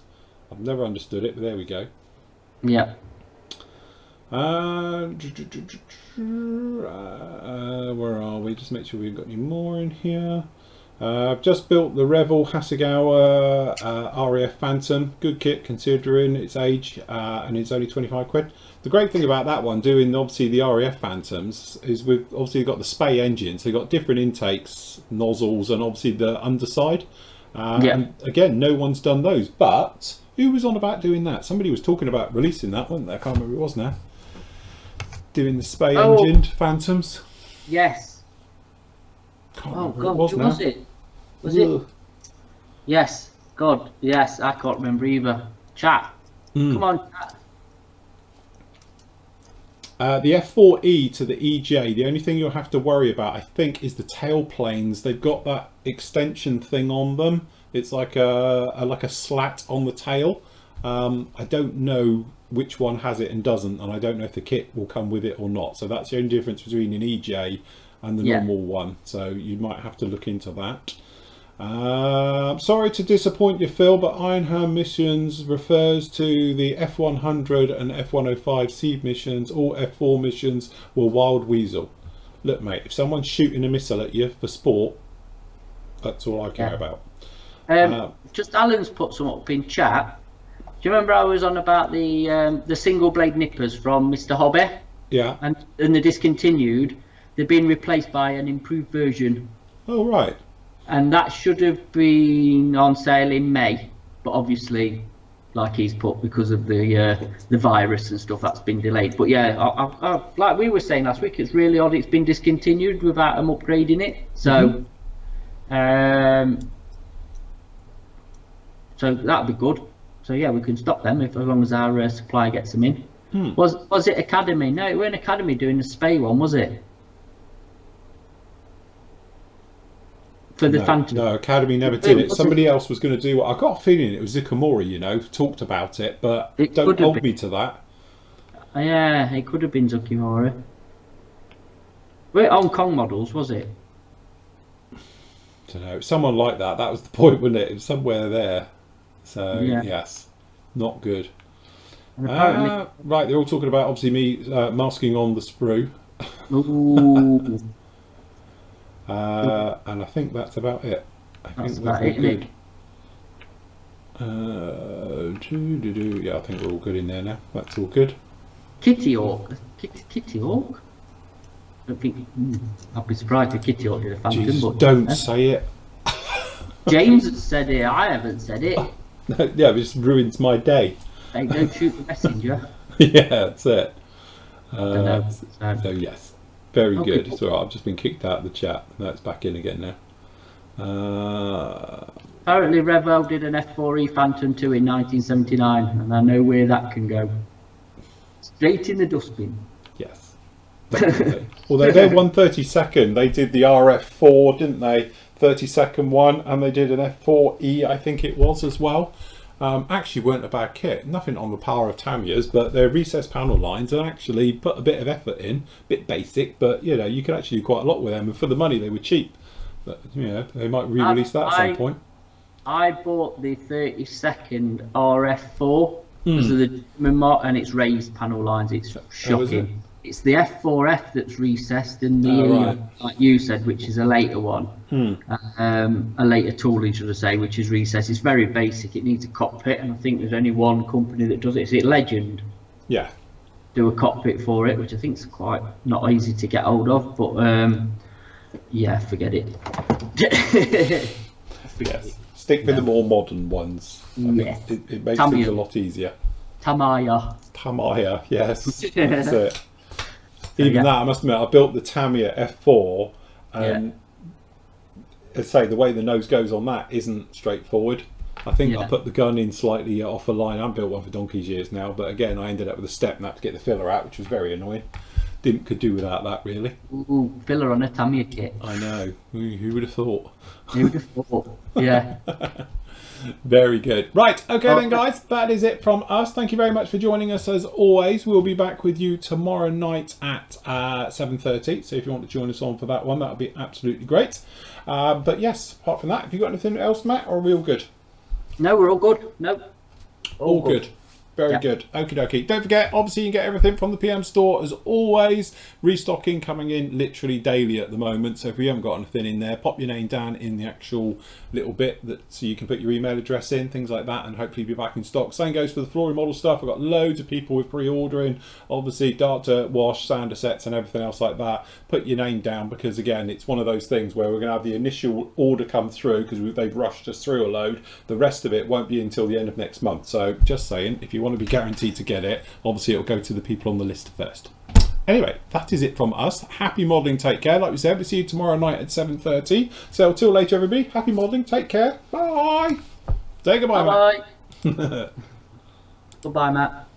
I've never understood it, but there we go. Yeah. Where are we? Just make sure we've got any more in here. I've just built the Revel Hasegawa RAF Phantom. Good kit considering its age, and it's only 25 quid. The great thing about that one, doing obviously the RAF Phantoms, is we've obviously got the Spey engine, so you've got different intakes, nozzles, and obviously the underside. And again, no one's done those, but who was on about doing that? Somebody was talking about releasing that, wasn't there? I can't remember who it was now. Doing the Spey engined Phantoms. Yes. Can't Oh remember God, who it was who now. was it? Was it? Yes. God, yes. I can't remember either. Chat. Come on, chat. The F4E to the EJ, the only thing you'll have to worry about, I think, is the tail planes. They've got that extension thing on them. It's like a slat on the tail. I don't know which one has it and doesn't, and I don't know if the kit will come with it or not. So that's the only difference between an EJ and the normal one. So you might have to look into that. Sorry to disappoint you, Phil, but Iron Hand missions refers to the F100 and F105 seed missions. All F4 missions were Wild Weasel. Look, mate, if someone's shooting a missile at you for sport, that's all I care about. Just Alan's put some up in chat. Do you remember I was on about the single blade nippers from Mr. Hobby? Yeah. And they're discontinued. They've been replaced by an improved version. Oh, right. And that should have been on sale in May, but obviously, like he's put, because of the virus and stuff, that's been delayed. But yeah, I, like we were saying last week, it's really odd it's been discontinued without them upgrading it. So, so that'd be good. So yeah, we can stop them as long as our supplier gets them in. Was it Academy? No, it weren't Academy doing the Spey one, was it? For the Phantom. No, Academy never did it. Somebody else was going to do it. I got a feeling it was Zikamori, you know, talked about it, but don't hold me to that. Yeah, it could have been Zukimori. Wait, Hong Kong models, was it? I don't know. Someone like that. That was the point, wasn't it? It was somewhere there. So, yes, not good. Right, they're all talking about, obviously, me masking on the sprue. Ooh. And I think that's about it. I think we're all good. Yeah, I think we're all good in there now. That's all good. Kitty Hawk? Kitty Hawk? I don't think. I'd be surprised if Kitty Hawk did a Phantom. Jesus, but don't say it. James has said it. I haven't said it. Yeah, it just ruins my day. Hey, don't shoot the messenger. Yeah, that's it. Don't know. So yes, very Okay. good. It's all right. I've just been kicked out of the chat. Now it's back in again now. Apparently, Revel did an F4E Phantom 2 in 1979, and I know where that can go. Straight in the dustbin. Yes. Definitely. Although they're 1/32nd, they did the RF4, didn't they? 32nd one, and they did an F4E, I think it was as well. Actually weren't a bad kit. Nothing on the power of Tamiya's, but their recessed panel lines and actually put a bit of effort in. Bit basic, but you know, you could actually do quite a lot with them, and for the money they were cheap. But you know, they might re-release that at some point. I bought the 32nd RF4 because of the and it's raised panel lines. It's shocking. It's the F4F that's recessed, and the like you said, which is a later one, a later tooling, should I say, which is recessed. It's very basic. It needs a cockpit, and I think there's only one company that does it. Is it Legend? Yeah. Do a cockpit for it, which I think is quite not easy to get hold of. But yeah, forget it. Yes. Stick with the more modern ones. I think it makes things a lot easier. Tamiya, yes. That's it. Even that, I must admit, I built the Tamiya F4, and as I say, the way the nose goes on that isn't straightforward. I think I put the gun in slightly off a line. I've built one for donkey's years now, but again, I ended up with a step and had to get the filler out, which was very annoying. Could do without that, really. Ooh, filler on a Tamiya kit. I know. Who would have thought? Who would have thought? Yeah. Very good. Right, okay then guys, that is it from us. Thank you very much for joining us as always. We'll be back with you tomorrow night at 7:30, so if you want to join us on for that one, that would be absolutely great. But yes, apart from that, have you got anything else, Matt, or are we all good? No, we're all good. No. All good. Very good. Okie dokie. Don't forget, obviously you can get everything from the PM store as always. Restocking coming in literally daily at the moment. So if you haven't got anything in there, pop your name down in the actual little bit so you can put your email address in, things like that, and hopefully be back in stock. Same goes for the flooring model stuff. I've got loads of people with pre-ordering. Obviously dark dirt wash, sander sets and everything else like that. Put your name down because again, it's one of those things where we're going to have the initial order come through because they've rushed us through a load. The rest of it won't be until the end of next month. So just saying, if you want to be guaranteed to get it, obviously it'll go to the people on the list first. Anyway, that is it from us. Happy modelling, take care. Like we said, we'll see you tomorrow night at 7:30. So till later everybody, happy modelling, take care, bye. Say goodbye, Matt. Goodbye, Matt.